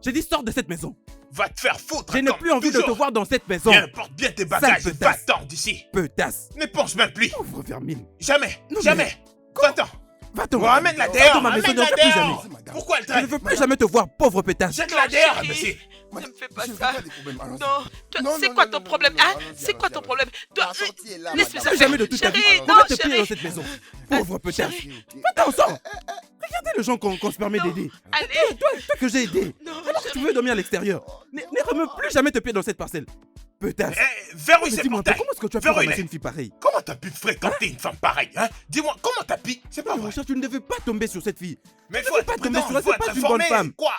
Speaker 1: J'ai dit sors de cette maison.
Speaker 2: Va te faire foutre.
Speaker 1: Je n'ai
Speaker 2: comme
Speaker 1: plus envie de te
Speaker 2: toujours.
Speaker 1: voir dans cette maison.
Speaker 2: Viens, porte bien tes bagages.
Speaker 1: Sale petasse.
Speaker 2: Va-t'en d'ici.
Speaker 1: Petasse.
Speaker 2: Ne pense même plus.
Speaker 1: Pauvre vermine.
Speaker 2: Jamais.
Speaker 1: Non, mais-
Speaker 2: Jamais. Va-t'en.
Speaker 1: Va-t'en.
Speaker 2: Ramène-la
Speaker 1: Va
Speaker 2: dehors.
Speaker 1: dans ma maison,
Speaker 2: Ramène-la
Speaker 1: ne reviens plus
Speaker 2: dehors.
Speaker 1: jamais.
Speaker 2: Pourquoi elle
Speaker 1: Je ne
Speaker 2: traîne?
Speaker 1: veux plus jamais te voir, pauvre pétasse.
Speaker 2: Jette-la dehors,
Speaker 3: Chérie,
Speaker 2: monsieur.
Speaker 3: Ne me fais pas
Speaker 5: Je veux
Speaker 3: ça.
Speaker 5: pas des problèmes, allons-y.
Speaker 3: Non, toi,
Speaker 5: Non,
Speaker 3: c'est
Speaker 5: non,
Speaker 3: quoi
Speaker 5: non,
Speaker 3: ton
Speaker 5: non,
Speaker 3: problème,
Speaker 5: non, non,
Speaker 3: hein?
Speaker 5: allons-y,
Speaker 3: C'est quoi ton
Speaker 5: allons-y,
Speaker 3: problème? Toi,
Speaker 5: La sortie est là,
Speaker 3: laisse-moi
Speaker 5: madame.
Speaker 1: Plus jamais de toute ta vie.
Speaker 3: Chérie,
Speaker 1: On
Speaker 3: non,
Speaker 1: va te payer
Speaker 3: chérie.
Speaker 1: dans cette maison. Pauvre pétasse. Va-t'en, sors. Regardez le gens qu'on se permet
Speaker 3: Non.
Speaker 1: d'aider.
Speaker 3: Allez,
Speaker 1: Toi que j'ai aidé.
Speaker 3: non,
Speaker 1: Alors que tu
Speaker 3: chérie.
Speaker 1: veux dormir à l'extérieur. Ne remets plus jamais tes pieds dans cette parcelle. Pétasse.
Speaker 2: Verrouille
Speaker 1: Mais
Speaker 2: ces
Speaker 1: dis-moi,
Speaker 2: portails.
Speaker 1: comment est-ce que tu as pu
Speaker 2: Verrouille-les.
Speaker 1: ramasser une fille pareille?
Speaker 2: Comment t'as pu fréquenter une femme pareille, hein? Dis-moi, comment t'as pu? C'est pas
Speaker 1: Non, mon
Speaker 2: vrai.
Speaker 1: cher, tu ne devais pas tomber sur cette fille.
Speaker 2: Mais
Speaker 1: tu
Speaker 2: faut
Speaker 1: veux
Speaker 2: être
Speaker 1: pas tomber
Speaker 2: prudent,
Speaker 1: sur elle,
Speaker 2: faut
Speaker 1: c'est pas
Speaker 2: être
Speaker 1: une bonne
Speaker 2: informé.
Speaker 1: femme.
Speaker 2: Quoi?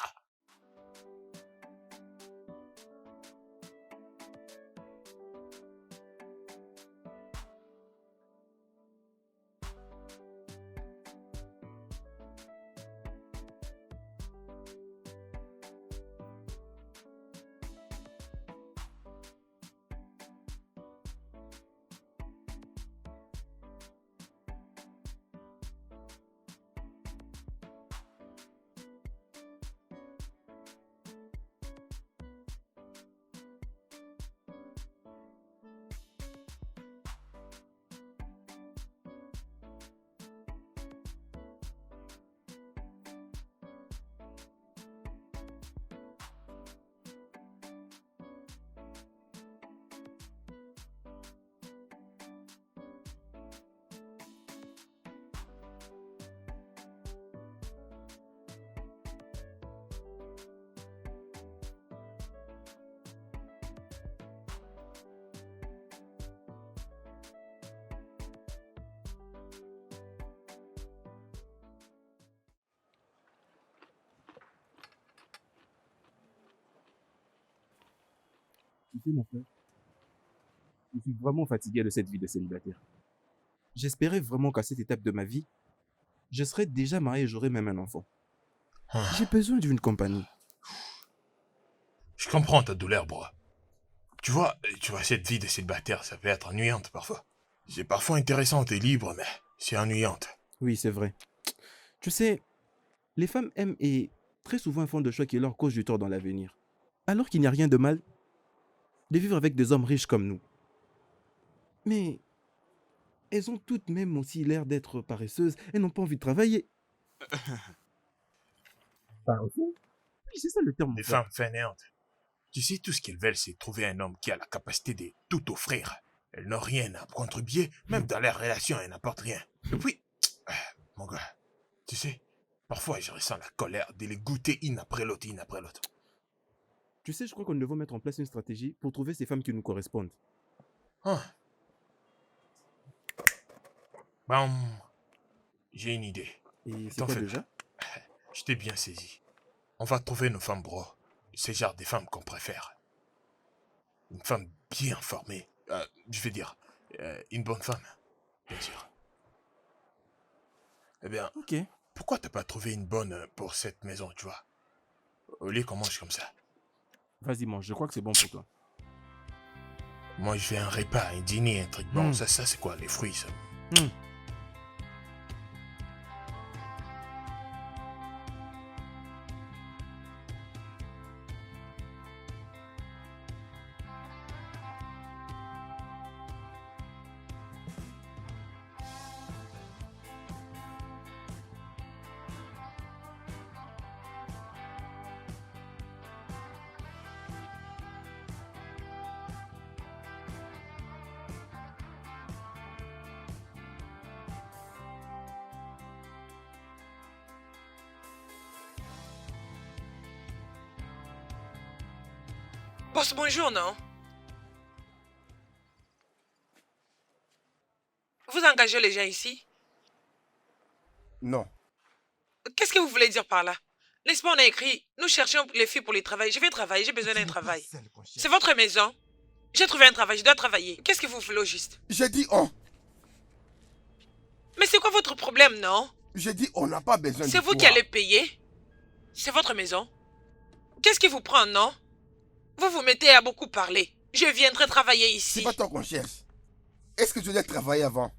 Speaker 1: Tu sais, mon frère, je suis vraiment fatigué de cette vie de célibataire. J'espérais vraiment qu'à cette étape de ma vie, je serais déjà marié et j'aurais même un enfant.
Speaker 2: Ah.
Speaker 1: J'ai besoin d'une compagnie.
Speaker 2: Je comprends ta douleur, bro. Tu vois, cette vie de célibataire, ça peut être ennuyante parfois. C'est parfois intéressante et libre, mais c'est ennuyante.
Speaker 1: Oui, c'est vrai. Tu sais, les femmes aiment et très souvent font des choix qui leur causent du tort dans l'avenir. Alors qu'il n'y a rien de mal de vivre avec des hommes riches comme nous. Mais elles ont toutes même aussi l'air d'être paresseuses et n'ont pas envie de travailler. Paresseux? Oui, c'est ça le terme. mon
Speaker 2: Des
Speaker 1: frère.
Speaker 2: femmes fainéantes. Tu sais, tout ce qu'elles veulent, c'est trouver un homme qui a la capacité de tout offrir. Elles n'ont rien à contribuer, même dans leurs relations, elles n'apportent rien. Et puis, mon gars, tu sais, parfois je ressens la colère de les goûter une après l'autre, une après l'autre.
Speaker 1: Tu sais, je crois qu'on devrait mettre en place une stratégie pour trouver ces femmes qui nous correspondent.
Speaker 2: Ah. Bam. J'ai une idée.
Speaker 1: Et c'est
Speaker 2: T'en
Speaker 1: quoi
Speaker 2: fais
Speaker 1: déjà?
Speaker 2: Je t'ai bien saisi. On va trouver nos femmes, bro. C'est genre des femmes qu'on préfère. Une femme bien formée. Je veux dire, une bonne femme, bien sûr. Eh bien,
Speaker 1: Ok.
Speaker 2: pourquoi t'as pas trouvé une bonne pour cette maison, tu vois? Au lieu qu'on mange comme ça.
Speaker 1: Vas-y, mange. Je crois que c'est bon pour toi.
Speaker 2: Moi, je fais un repas, un dîner, un truc. Bon,
Speaker 1: Mm.
Speaker 2: ça c'est quoi? Les fruits, ça.
Speaker 1: Mm.
Speaker 3: Boss, bonjour, non? Vous engagez les gens ici?
Speaker 5: Non.
Speaker 3: Qu'est-ce que vous voulez dire par là? N'est-ce pas, on a écrit, nous cherchons les filles pour les travail. Je vais travailler, j'ai besoin d'un travail. C'est votre maison. J'ai trouvé un travail, je dois travailler. Qu'est-ce que vous voulez au juste?
Speaker 5: J'ai dit on.
Speaker 3: Mais c'est quoi votre problème, non?
Speaker 5: J'ai dit on n'a pas besoin de
Speaker 3: C'est vous
Speaker 5: toi.
Speaker 3: qui allez payer. C'est votre maison. Qu'est-ce qui vous prend, non? Vous vous mettez à beaucoup parler. Je viendrai travailler
Speaker 5: C'est
Speaker 3: ici.
Speaker 5: pas toi qu'on cherche. Est-ce que tu dois travailler avant?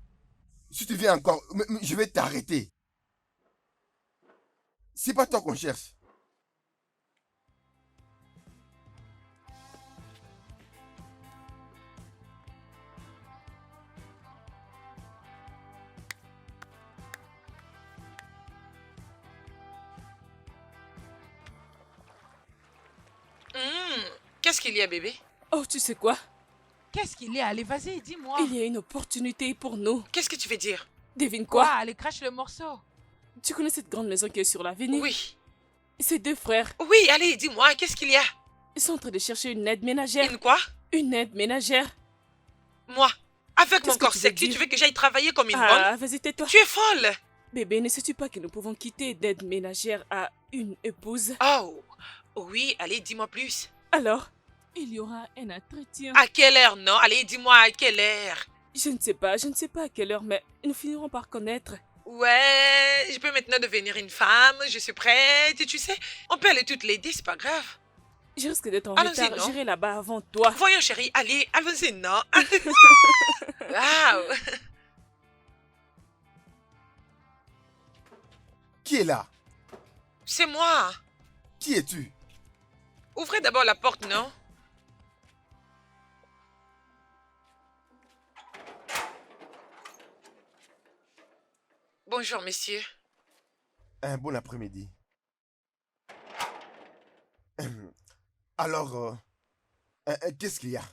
Speaker 5: Si tu viens encore, je vais t'arrêter. C'est pas toi qu'on cherche.
Speaker 3: Qu'est-ce qu'il y a, bébé?
Speaker 4: Oh, tu sais quoi?
Speaker 6: Qu'est-ce qu'il y a? Allez, vas-y, dis-moi.
Speaker 4: Il y a une opportunité pour nous.
Speaker 3: Qu'est-ce que tu veux dire?
Speaker 4: Devine
Speaker 6: Quoi?
Speaker 4: quoi?
Speaker 6: Allez, crache le morceau.
Speaker 4: Tu connais cette grande maison qui est sur l'avenue?
Speaker 3: Oui.
Speaker 4: Ces deux frères,
Speaker 3: Oui, allez, dis-moi, qu'est-ce qu'il y a?
Speaker 4: ils sont en train de chercher une aide ménagère.
Speaker 3: Une quoi?
Speaker 4: Une aide ménagère.
Speaker 3: Moi, avec mon
Speaker 4: Qu'est-ce que
Speaker 3: corps
Speaker 4: tu veux
Speaker 3: sec,
Speaker 4: dire?
Speaker 3: tu veux que j'aille travailler comme une
Speaker 4: Ah, vas-y, tais-toi.
Speaker 3: bonne? Tu es folle!
Speaker 4: Bébé, ne sais-tu pas que nous pouvons quitter d'aide ménagère à une épouse?
Speaker 3: Oh, oui, allez, dis-moi plus.
Speaker 4: Alors, il y aura un entretien.
Speaker 3: À quelle heure, non? Allez, dis-moi à quelle heure?
Speaker 4: Je ne sais pas à quelle heure, mais nous finirons par connaître.
Speaker 3: Ouais, je peux maintenant devenir une femme, je suis prête, tu sais. On peut aller toutes les 10, c'est pas grave.
Speaker 4: Je risque d'être en
Speaker 3: Allons-y,
Speaker 4: retard.
Speaker 3: non?
Speaker 4: J'irai là-bas avant toi.
Speaker 3: Voyons, chérie, allez, allons-y, non? Waouh!
Speaker 5: Qui est là?
Speaker 3: C'est moi.
Speaker 5: Qui es-tu?
Speaker 3: Ouvrez d'abord la porte, non? Bonjour, messieurs.
Speaker 5: Un bon après-midi. Alors, qu'est-ce qu'il y a?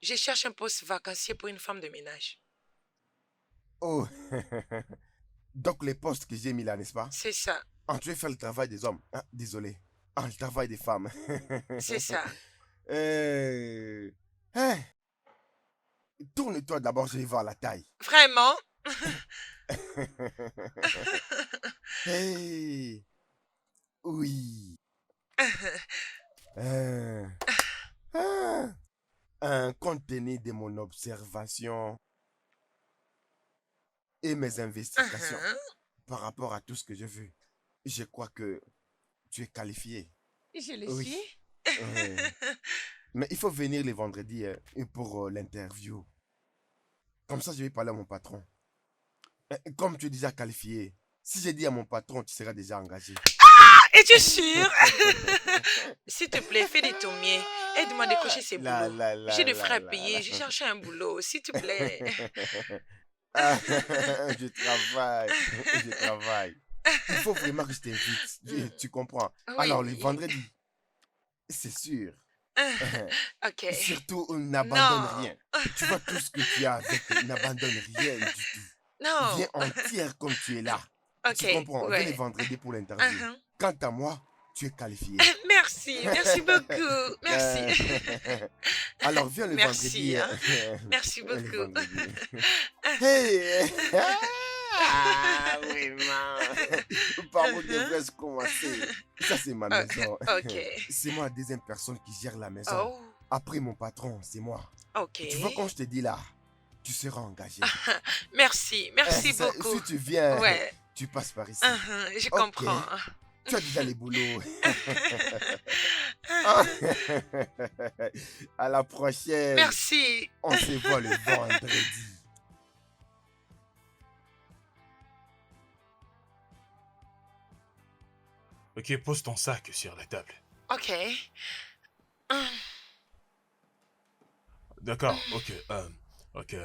Speaker 3: Je cherche un poste vacancier pour une femme de ménage.
Speaker 5: Oh, donc les postes que j'ai mis là, n'est-ce pas?
Speaker 3: C'est ça,
Speaker 5: Tu veux faire le travail des hommes. Ah, désolé. Le travail des femmes.
Speaker 3: c'est ça.
Speaker 5: Hein? Tourne-toi d'abord, je vais voir la taille.
Speaker 3: Vraiment?
Speaker 5: Hey! Oui. Compte tenu de mon observation et mes investigations par rapport à tout ce que j'ai vu, je crois que tu es qualifié.
Speaker 6: Je le
Speaker 5: Oui.
Speaker 6: suis.
Speaker 5: Mais il faut venir les vendredis pour l'interview. Comme ça, je vais parler à mon patron. Comme tu es déjà qualifié, si j'ai dit à mon patron, tu seras déjà engagé.
Speaker 3: Es-tu sûr? S'il te plaît, fais de ton mieux. Aide-moi à décrocher ces boulots. J'ai des frais à payer, j'ai cherché un boulot, s'il te plaît.
Speaker 5: Je travaille, je travaille. Il faut vraiment que je t'invite, tu comprends.
Speaker 3: Oui.
Speaker 5: Alors, les vendredis, c'est sûr.
Speaker 3: Ok.
Speaker 5: Surtout, n'abandonne
Speaker 3: Non.
Speaker 5: rien. Tu vois tout ce que tu as avec, n'abandonne rien du tout.
Speaker 3: Non.
Speaker 5: Viens entière comme tu es là.
Speaker 3: Ok.
Speaker 5: Tu comprends? Viens les
Speaker 3: Ouais.
Speaker 5: vendredis pour l'interview. Quant à moi, tu es qualifié.
Speaker 3: Merci, merci beaucoup. Merci.
Speaker 5: Alors, viens le
Speaker 3: Merci,
Speaker 5: vendredi.
Speaker 3: hein. Merci
Speaker 5: Le
Speaker 3: beaucoup.
Speaker 5: vendredi. Hey! Vraiment. Par où devrais-je commencer? Ça, c'est ma maison.
Speaker 3: Ok.
Speaker 5: C'est moi la deuxième personne qui gère la maison.
Speaker 3: Oh,
Speaker 5: Après mon patron, c'est moi.
Speaker 3: ok.
Speaker 5: Tu vois, quand je te dis là, tu seras engagé.
Speaker 3: Merci, merci beaucoup.
Speaker 5: Si tu viens,
Speaker 3: Ouais.
Speaker 5: tu passes par ici.
Speaker 3: Je
Speaker 5: Ok.
Speaker 3: comprends.
Speaker 5: Tu as déjà les boulots. À la prochaine.
Speaker 3: Merci.
Speaker 5: On se voit le vendredi.
Speaker 2: Ok, pose ton sac sur la table.
Speaker 3: Ok.
Speaker 2: D'accord, ok. Ok.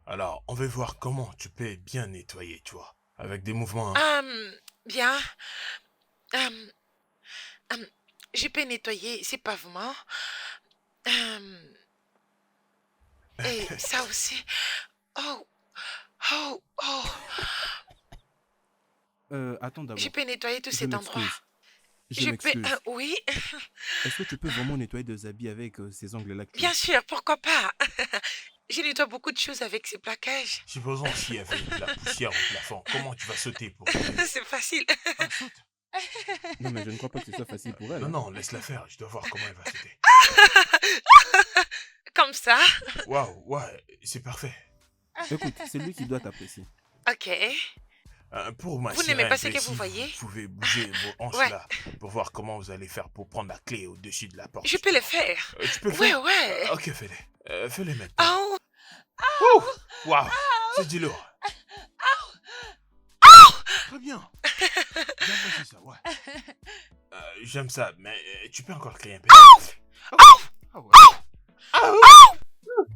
Speaker 2: Alors, on va voir comment tu peux bien nettoyer, tu vois. Avec des mouvements.
Speaker 3: Bien. Je peux nettoyer ces pavements. Et ça aussi. Oh. Oh. Oh.
Speaker 1: Attends d'abord.
Speaker 3: Je peux nettoyer tout
Speaker 1: Je
Speaker 3: cet endroit.
Speaker 1: m'excuse. Je
Speaker 6: Je peux...
Speaker 1: m'excuse.
Speaker 6: oui,
Speaker 1: Est-ce que tu peux vraiment nettoyer des habits avec ces ongles-là que tu
Speaker 6: bien
Speaker 1: as?
Speaker 6: sûr, pourquoi pas. Je nettoie beaucoup de choses avec ces plaquages.
Speaker 2: Supposons s'il y avait de la poussière au plafond, comment tu vas sauter pour nettoyer?
Speaker 6: C'est facile.
Speaker 2: Ah, saute.
Speaker 1: Non, mais je ne crois pas que ce soit facile pour elle.
Speaker 2: Non,
Speaker 1: hein.
Speaker 2: non, laisse-la faire, je dois voir comment elle va sauter.
Speaker 6: Comme ça.
Speaker 2: Waouh, ouais, c'est parfait.
Speaker 1: Écoute, c'est lui qui doit t'apprécier.
Speaker 6: Ok.
Speaker 2: Pour ma
Speaker 6: Vous n'aimez
Speaker 2: sirène,
Speaker 6: pas ce que
Speaker 2: si
Speaker 6: vous voyez?
Speaker 2: Vous pouvez bouger vos hanches
Speaker 6: Ouais.
Speaker 2: là pour voir comment vous allez faire pour prendre la clé au-dessus de la porte.
Speaker 6: Je peux le faire.
Speaker 2: Tu peux le
Speaker 6: Ouais,
Speaker 2: faire?
Speaker 6: ouais.
Speaker 2: Ok, fais-les. Fais-les maintenant.
Speaker 6: Oh,
Speaker 2: Ouh, waouh, c'est du lourd. Très bien. J'apprécie ça, ouais. J'aime ça, mais tu peux encore crier un peu. Ah ouais.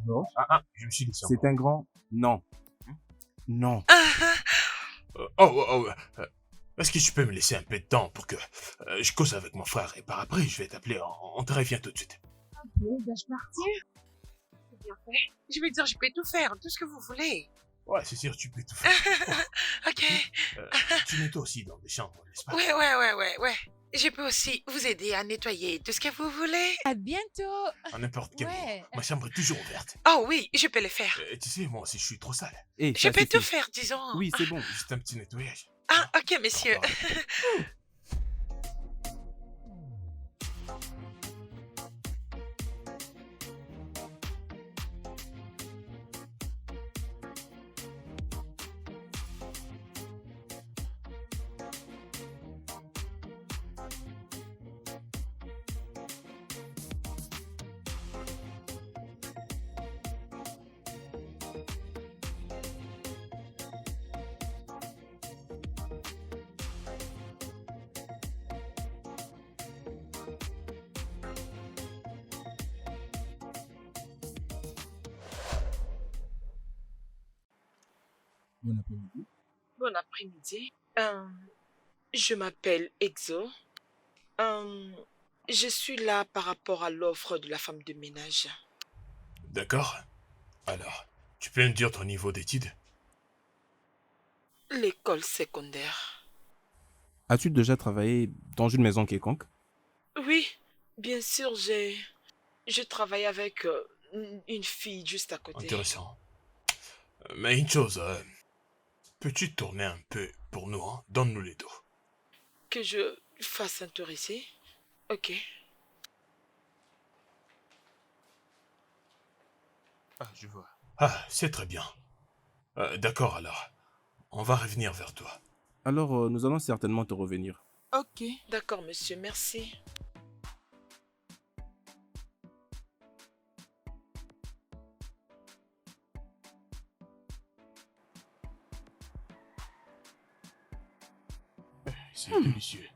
Speaker 1: Non.
Speaker 2: Je me suis dit ça.
Speaker 1: C'est un grand non. Non.
Speaker 2: Est-ce que tu peux me laisser un peu de temps pour que je cause avec mon frère et par après je vais t'appeler, on te revient tout de suite.
Speaker 6: dois-je partir? C'est bien fait. Je veux dire, je peux tout faire, tout ce que vous voulez.
Speaker 2: Ouais, c'est sûr, tu peux tout faire.
Speaker 6: Ok.
Speaker 2: Tu nettoies aussi dans des chambres, n'est-ce pas?
Speaker 6: Ouais. Je peux aussi vous aider à nettoyer tout ce que vous voulez.
Speaker 7: À bientôt.
Speaker 2: À n'importe quel
Speaker 7: Ouais.
Speaker 2: moment. Ma chambre est toujours ouverte.
Speaker 6: Oh oui, je peux le faire.
Speaker 2: Tu sais, moi aussi je suis trop sale.
Speaker 1: Et
Speaker 6: Je peux tout faire, disons.
Speaker 1: Oui, c'est bon.
Speaker 2: Juste un petit nettoyage.
Speaker 6: Ah, ok, monsieur.
Speaker 2: Ah, pardon.
Speaker 1: Bon après-midi.
Speaker 3: Bon après-midi. Je m'appelle Exo. Je suis là par rapport à l'offre de la femme de ménage.
Speaker 2: D'accord. Alors, tu peux me dire ton niveau d'études?
Speaker 3: L'école secondaire.
Speaker 1: As-tu déjà travaillé dans une maison quelconque?
Speaker 3: Oui, bien sûr, je travaille avec une fille juste à côté.
Speaker 2: Intéressant. Mais une chose, peux-tu tourner un peu pour nous, hein? Donne-nous les dos.
Speaker 3: Que je fasse un tour ici. Ok.
Speaker 2: Ah, je vois. Ah, c'est très bien. D'accord alors. On va revenir vers toi.
Speaker 1: Alors, nous allons certainement te revenir.
Speaker 3: Ok. D'accord, monsieur, merci.
Speaker 2: C'est délicieux.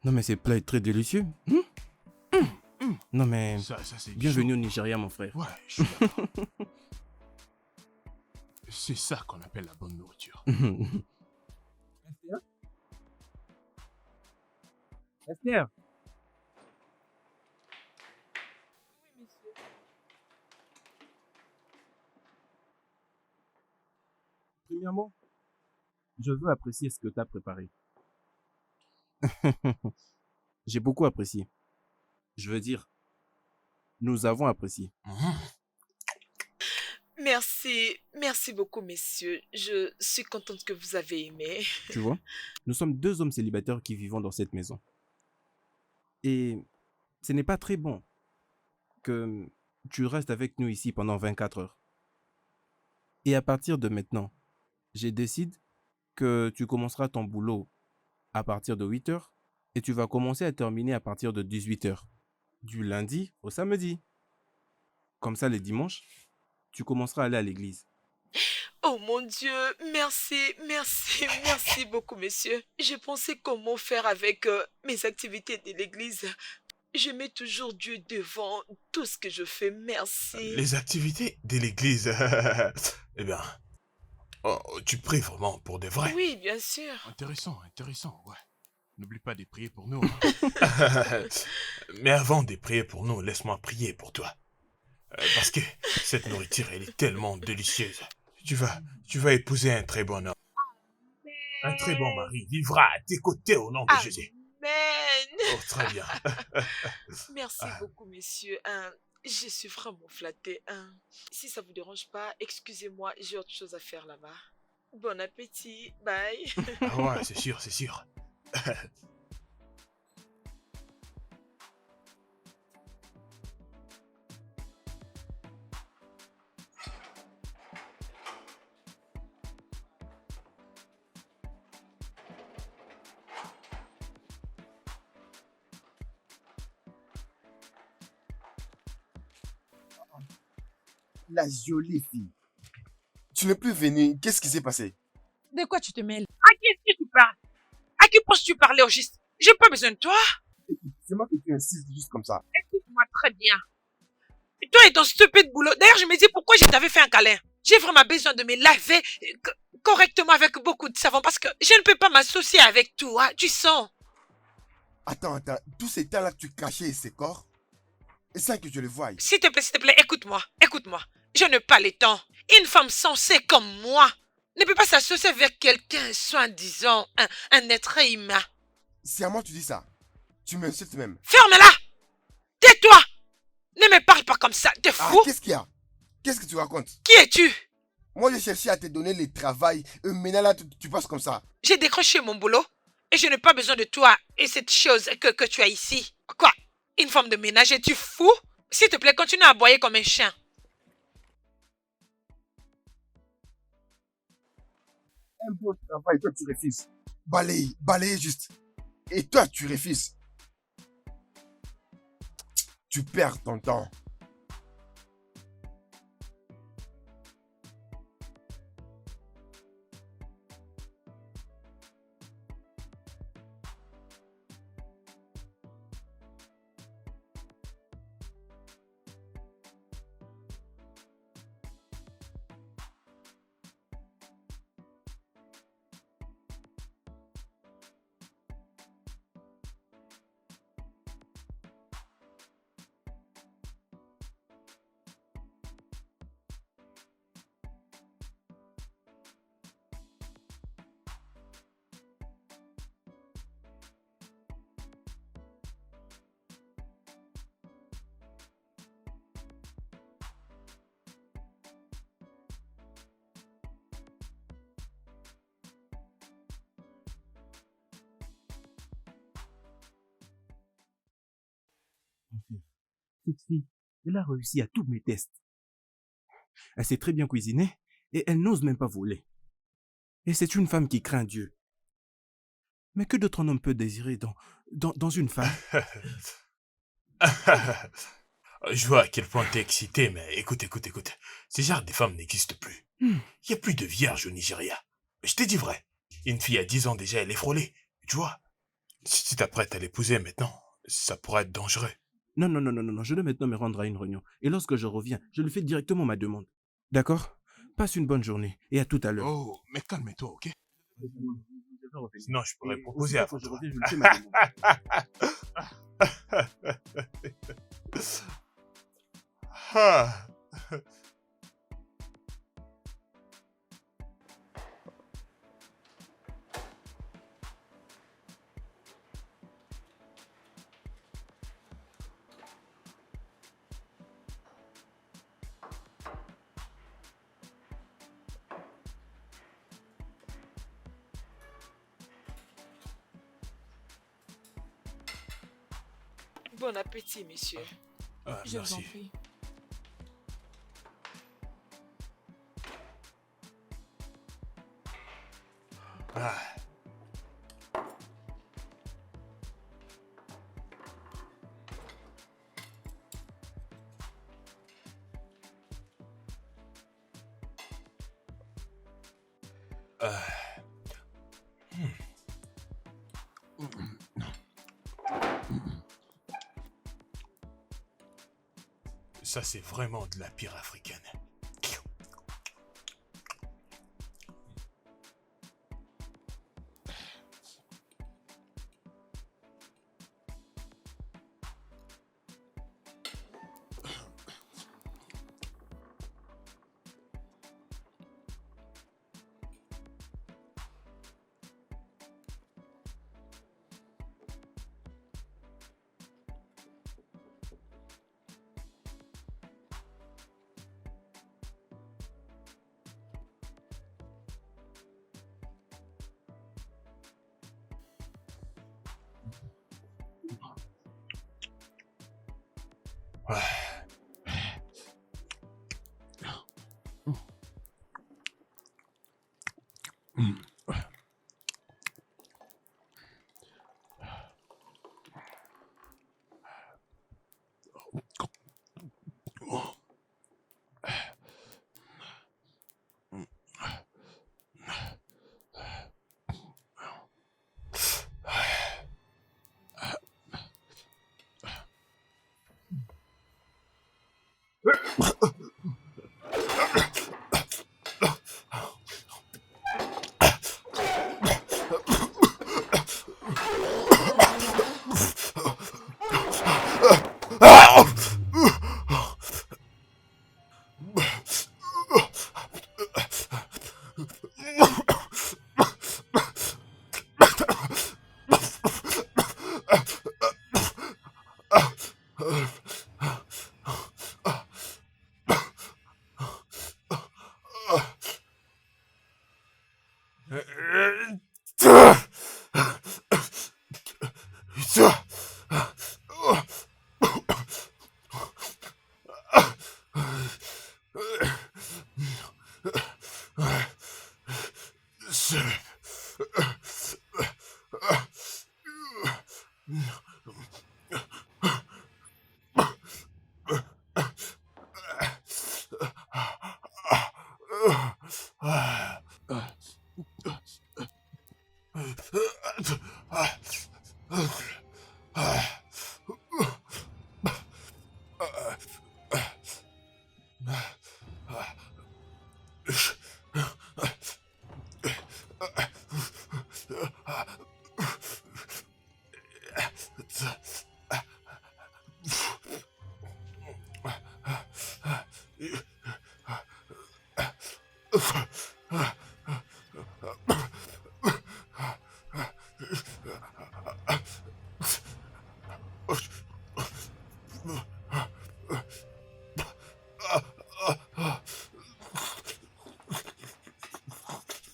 Speaker 1: Non, mais ces plats est très délicieux. Non, mais
Speaker 2: Ça c'est du
Speaker 1: bienvenue au Nigeria, mon frère.
Speaker 2: chaud. Ouais, je suis d'accord. C'est ça qu'on appelle la bonne nourriture.
Speaker 1: Esther. Premièrement, je veux apprécier ce que tu as préparé. J'ai beaucoup apprécié. Je veux dire, nous avons apprécié.
Speaker 3: Merci beaucoup, messieurs. Je suis contente que vous avez aimé.
Speaker 1: Tu vois, nous sommes deux hommes célibataires qui vivons dans cette maison. Et ce n'est pas très bon que tu restes avec nous ici pendant 24 heures. Et à partir de maintenant, je décide que tu commenceras ton boulot à partir de 8 heures et tu vas commencer à terminer à partir de 18 heures, du lundi au samedi. Comme ça, les dimanches, tu commenceras à aller à l'église.
Speaker 3: Oh mon Dieu, merci beaucoup, messieurs. J'ai pensé comment faire avec mes activités de l'église. Je mets toujours Dieu devant tout ce que je fais. Merci.
Speaker 2: Les activités de l'église. Eh bien, tu pries vraiment pour de vrai?
Speaker 3: Oui, bien sûr.
Speaker 2: Intéressant, ouais. N'oublie pas de prier pour nous. Hein. Mais avant de prier pour nous, laisse-moi prier pour toi. Parce que cette nourriture, elle est tellement délicieuse. Tu vas épouser un très bon homme. Un très bon mari vivra à tes côtés au nom de Jésus.
Speaker 3: Amen.
Speaker 2: Oh, très bien.
Speaker 3: Merci
Speaker 2: Ah,
Speaker 3: beaucoup, messieurs. Je suis vraiment flattée. Si ça vous dérange pas, excusez-moi, j'ai autre chose à faire là-bas. Bon appétit. Bye.
Speaker 2: ah ouais, c'est sûr, c'est sûr.
Speaker 5: La jolie fille. Tu n'es plus venu. Qu'est-ce qui s'est passé?
Speaker 6: De quoi tu te mêles? À qui est-ce que tu parles? À qui penses-tu parler au juste? J'ai pas besoin de toi.
Speaker 5: C'est moi que tu insistes juste comme ça.
Speaker 6: Écoute-moi très bien. Et toi et ton stupide boulot. D'ailleurs, je me dis pourquoi je t'avais fait un câlin. J'ai vraiment besoin de me laver correctement avec beaucoup de savon parce que je ne peux pas m'associer avec toi. Tu sens?
Speaker 5: Attends. Tous ces temps-là que tu cachais ces corps, et sans que je le voie.
Speaker 6: S'il te plaît, écoute-moi. Écoute-moi. Je n'ai pas le temps. Une femme sensée comme moi ne peut pas s'associer avec quelqu'un, soi-disant, un être humain.
Speaker 5: C'est à moi que tu dis ça. Tu m'insultes même.
Speaker 6: Ferme-la! Tais-toi! Ne me parle pas comme ça, t'es
Speaker 5: Ah,
Speaker 6: fou?
Speaker 5: qu'est-ce qu'il y a? Qu'est-ce que tu racontes?
Speaker 6: Qui es-tu?
Speaker 5: Moi, j'ai cherché à te donner le travail. Maintenant, là, tu passes comme ça.
Speaker 6: J'ai décroché mon boulot et je n'ai pas besoin de toi et cette chose que tu as ici. Quoi? Une femme de ménage, es-tu fou? S'il te plaît, continue à aboyer comme un chien.
Speaker 5: Un beau travail, toi, tu refuses. Balayer juste. Et toi, tu refuses. Tu perds ton temps.
Speaker 1: Cette fille, elle a réussi à tous mes tests. Elle sait très bien cuisiner et elle n'ose même pas voler. Et c'est une femme qui craint Dieu. Mais que d'autre un homme peut désirer dans une femme?
Speaker 2: Je vois à quel point t'es excité, mais écoute. Ces genres de femmes n'existent plus. Il n'y a plus de vierges au Nigeria. Je t'ai dit vrai. Une fille à 10 ans déjà, elle est frôlée. Tu vois? Si t'apprêtes à l'épouser maintenant, ça pourrait être dangereux.
Speaker 1: Non, je dois maintenant me rendre à une réunion. Et lorsque je reviens, je lui fais directement ma demande. D'accord? Passe une bonne journée et à tout à l'heure.
Speaker 2: Oh, mais calme-toi, ok?
Speaker 1: Je vais revenir.
Speaker 2: Sinon, je pourrais
Speaker 1: Et
Speaker 2: proposer
Speaker 1: aussitôt
Speaker 2: avant
Speaker 1: que je
Speaker 2: toi.
Speaker 1: reviens, je lui fais ma demande.
Speaker 2: Ah.
Speaker 3: Bon appétit, messieurs.
Speaker 2: Ah,
Speaker 4: Je vous en
Speaker 2: merci.
Speaker 4: prie.
Speaker 2: Ah. Ah. Ça, c'est vraiment de la pire africaine.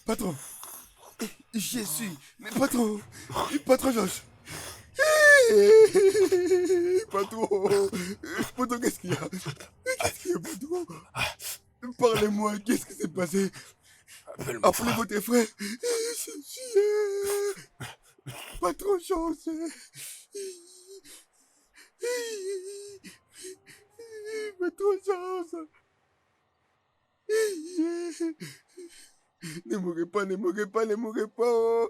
Speaker 5: Patron, j'y suis. Mais patron, patron Georges. Patron, patron, qu'est-ce qu'il y a? Qu'est-ce qu'il y a, patron? Parlez-moi, qu'est-ce qui s'est passé?
Speaker 2: Appelle-moi
Speaker 5: Appelez
Speaker 2: frère.
Speaker 5: votre frère. Je suis... Patron Chance. Patron Chance. Ne mourrez pas, ne mourrez pas, ne mourrez pas.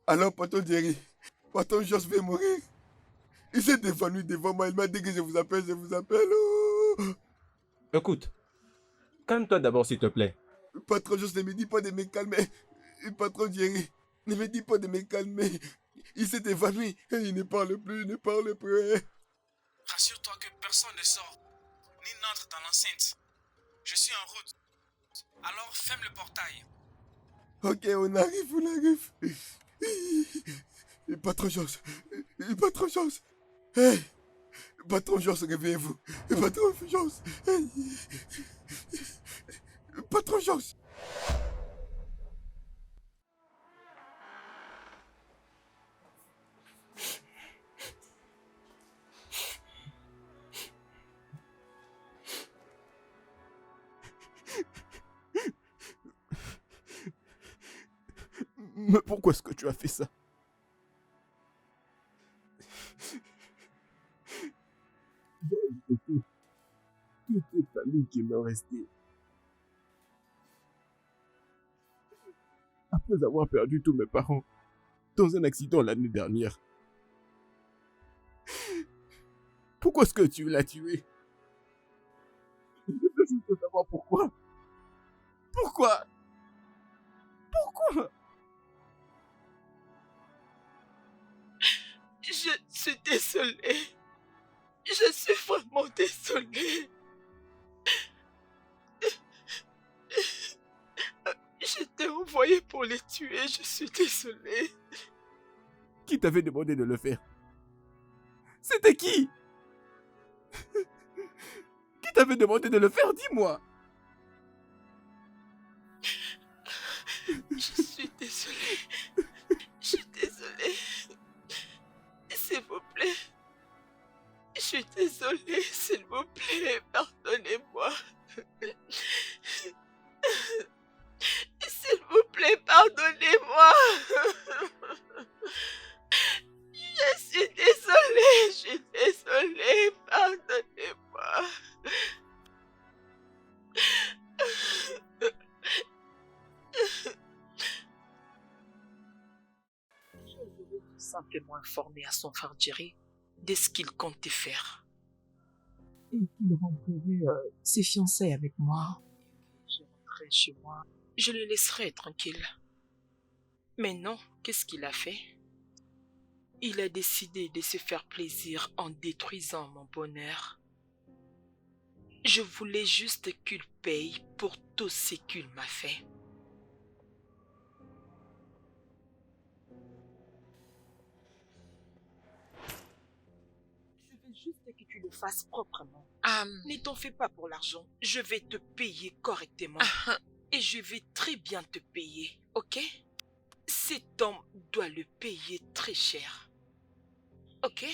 Speaker 5: Alors, patron Jerry, patron Chance va mourir. Il s'est évanoui devant moi, il m'a dit que je vous appelle, je vous appelle. Oh.
Speaker 1: Écoute, calme-toi d'abord s'il te plaît.
Speaker 5: Patron Chance ne me dit pas de me calmer. Patron Jerry, ne me dit pas de me calmer. Il s'est évanoui et il ne parle plus, il ne parle plus.
Speaker 7: Rassure-toi que personne ne sort, ni n'entre dans l'enceinte. Je suis en route. Alors ferme le portail.
Speaker 5: Ok, on arrive, on arrive. Patron Chance, patron Chance. Hey, patron Chance, réveillez-vous. Patron Chance. Hey. Patron Chance.
Speaker 1: Mais pourquoi est-ce que tu as fait ça? Toute cette famille qui m'est restée. Après avoir perdu tous mes parents dans un accident l'année dernière. Pourquoi est-ce que tu l'as tué? Je veux juste savoir pourquoi. Pourquoi? Pourquoi?
Speaker 3: Je suis désolée. Je suis vraiment désolée. Je t'ai envoyé pour les tuer, je suis désolée.
Speaker 1: Qui t'avait demandé de le faire? C'était qui? Qui t'avait demandé de le faire? Dis-moi.
Speaker 3: Je suis désolée. Je suis désolée. S'il vous plaît. Je suis désolée, s'il vous plaît, pardonnez-moi. S'il vous plaît, pardonnez-moi. Je suis désolée, pardonnez-moi. Je voulais tout simplement informer à son frère Jerry de ce qu'il comptait faire. Et qu'il rendrait ses fiançailles avec moi. Je rentrerai chez moi. Je le laisserai tranquille. Mais non, qu'est-ce qu'il a fait? Il a décidé de se faire plaisir en détruisant mon bonheur. Je voulais juste qu'il paye pour tout ce qu'il m'a fait. Je veux juste que tu le fasses proprement. Ne t'en fais pas pour l'argent. Je vais te payer correctement. Et je vais très bien te payer, ok? Cet homme doit le payer très cher. Ok?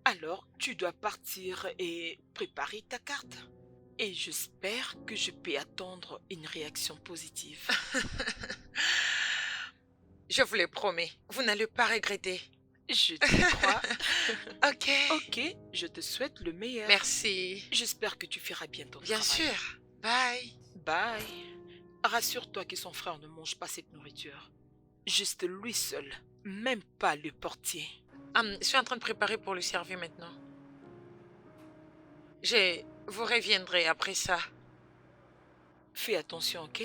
Speaker 3: Alors, tu dois partir et préparer ta carte. Et j'espère que je peux attendre une réaction positive.
Speaker 6: Je vous le promets, vous n'allez pas regretter.
Speaker 3: Je te crois.
Speaker 6: Ok.
Speaker 3: Ok, je te souhaite le meilleur.
Speaker 6: Merci.
Speaker 3: J'espère que tu feras bien ton
Speaker 6: Bien
Speaker 3: travail.
Speaker 6: sûr. Bye.
Speaker 3: Bye. Rassure-toi que son frère ne mange pas cette nourriture. Juste lui seul, même pas le portier.
Speaker 6: Je suis en train de préparer pour le servir maintenant. Vous reviendrez après ça.
Speaker 3: Fais attention, ok?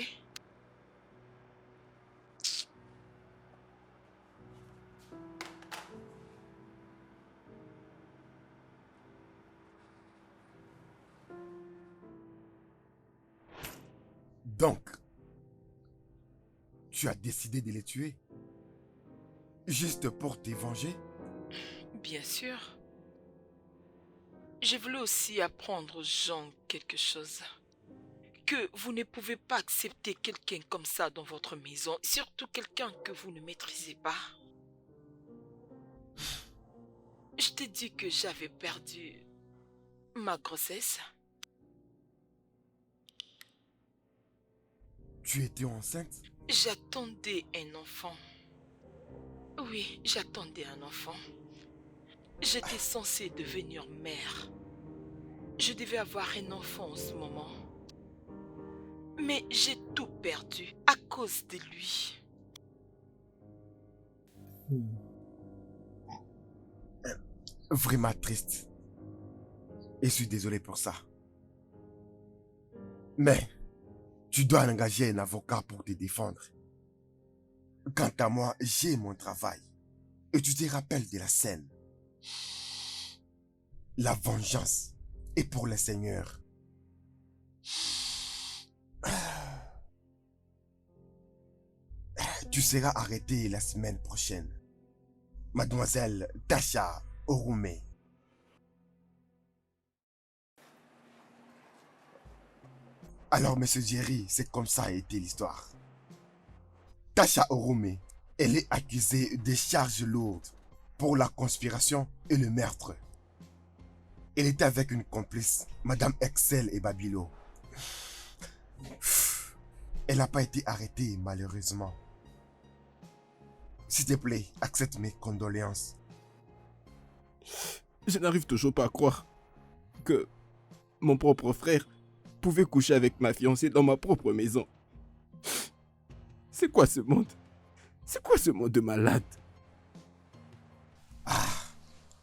Speaker 5: Donc, tu as décidé de les tuer? Juste pour te venger?
Speaker 3: Bien sûr. Je voulais aussi apprendre aux gens quelque chose. Que vous ne pouvez pas accepter quelqu'un comme ça dans votre maison, surtout quelqu'un que vous ne maîtrisez pas. Je t'ai dit que j'avais perdu ma grossesse.
Speaker 5: Tu étais enceinte?
Speaker 3: J'attendais un enfant. Oui, j'attendais un enfant. J'étais censée devenir mère. Je devais avoir un enfant en ce moment. Mais j'ai tout perdu à cause de lui.
Speaker 5: Vraiment triste. Et je suis désolé pour ça. Mais, tu dois engager un avocat pour te défendre. Quant à moi, j'ai mon travail. Et tu te rappelles de la scène. La vengeance est pour le Seigneur. Tu seras arrêté la semaine prochaine. Mademoiselle Tasha Orume. Alors, monsieur Jerry, c'est comme ça a été l'histoire. Tasha Orume, elle est accusée de charges lourdes pour la conspiration et le meurtre. Elle était avec une complice, Madame Excel et Babilo. Elle n'a pas été arrêtée, malheureusement. S'il te plaît, accepte mes condoléances.
Speaker 1: Je n'arrive toujours pas à croire que mon propre frère pouvait coucher avec ma fiancée dans ma propre maison. C'est quoi ce monde? C'est quoi ce monde de malade?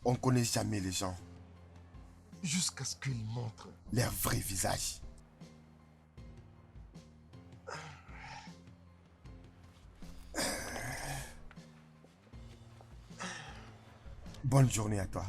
Speaker 5: On ne connaît jamais les gens. Jusqu'à ce qu'ils montrent leur vrai visage. Bonne journée à toi.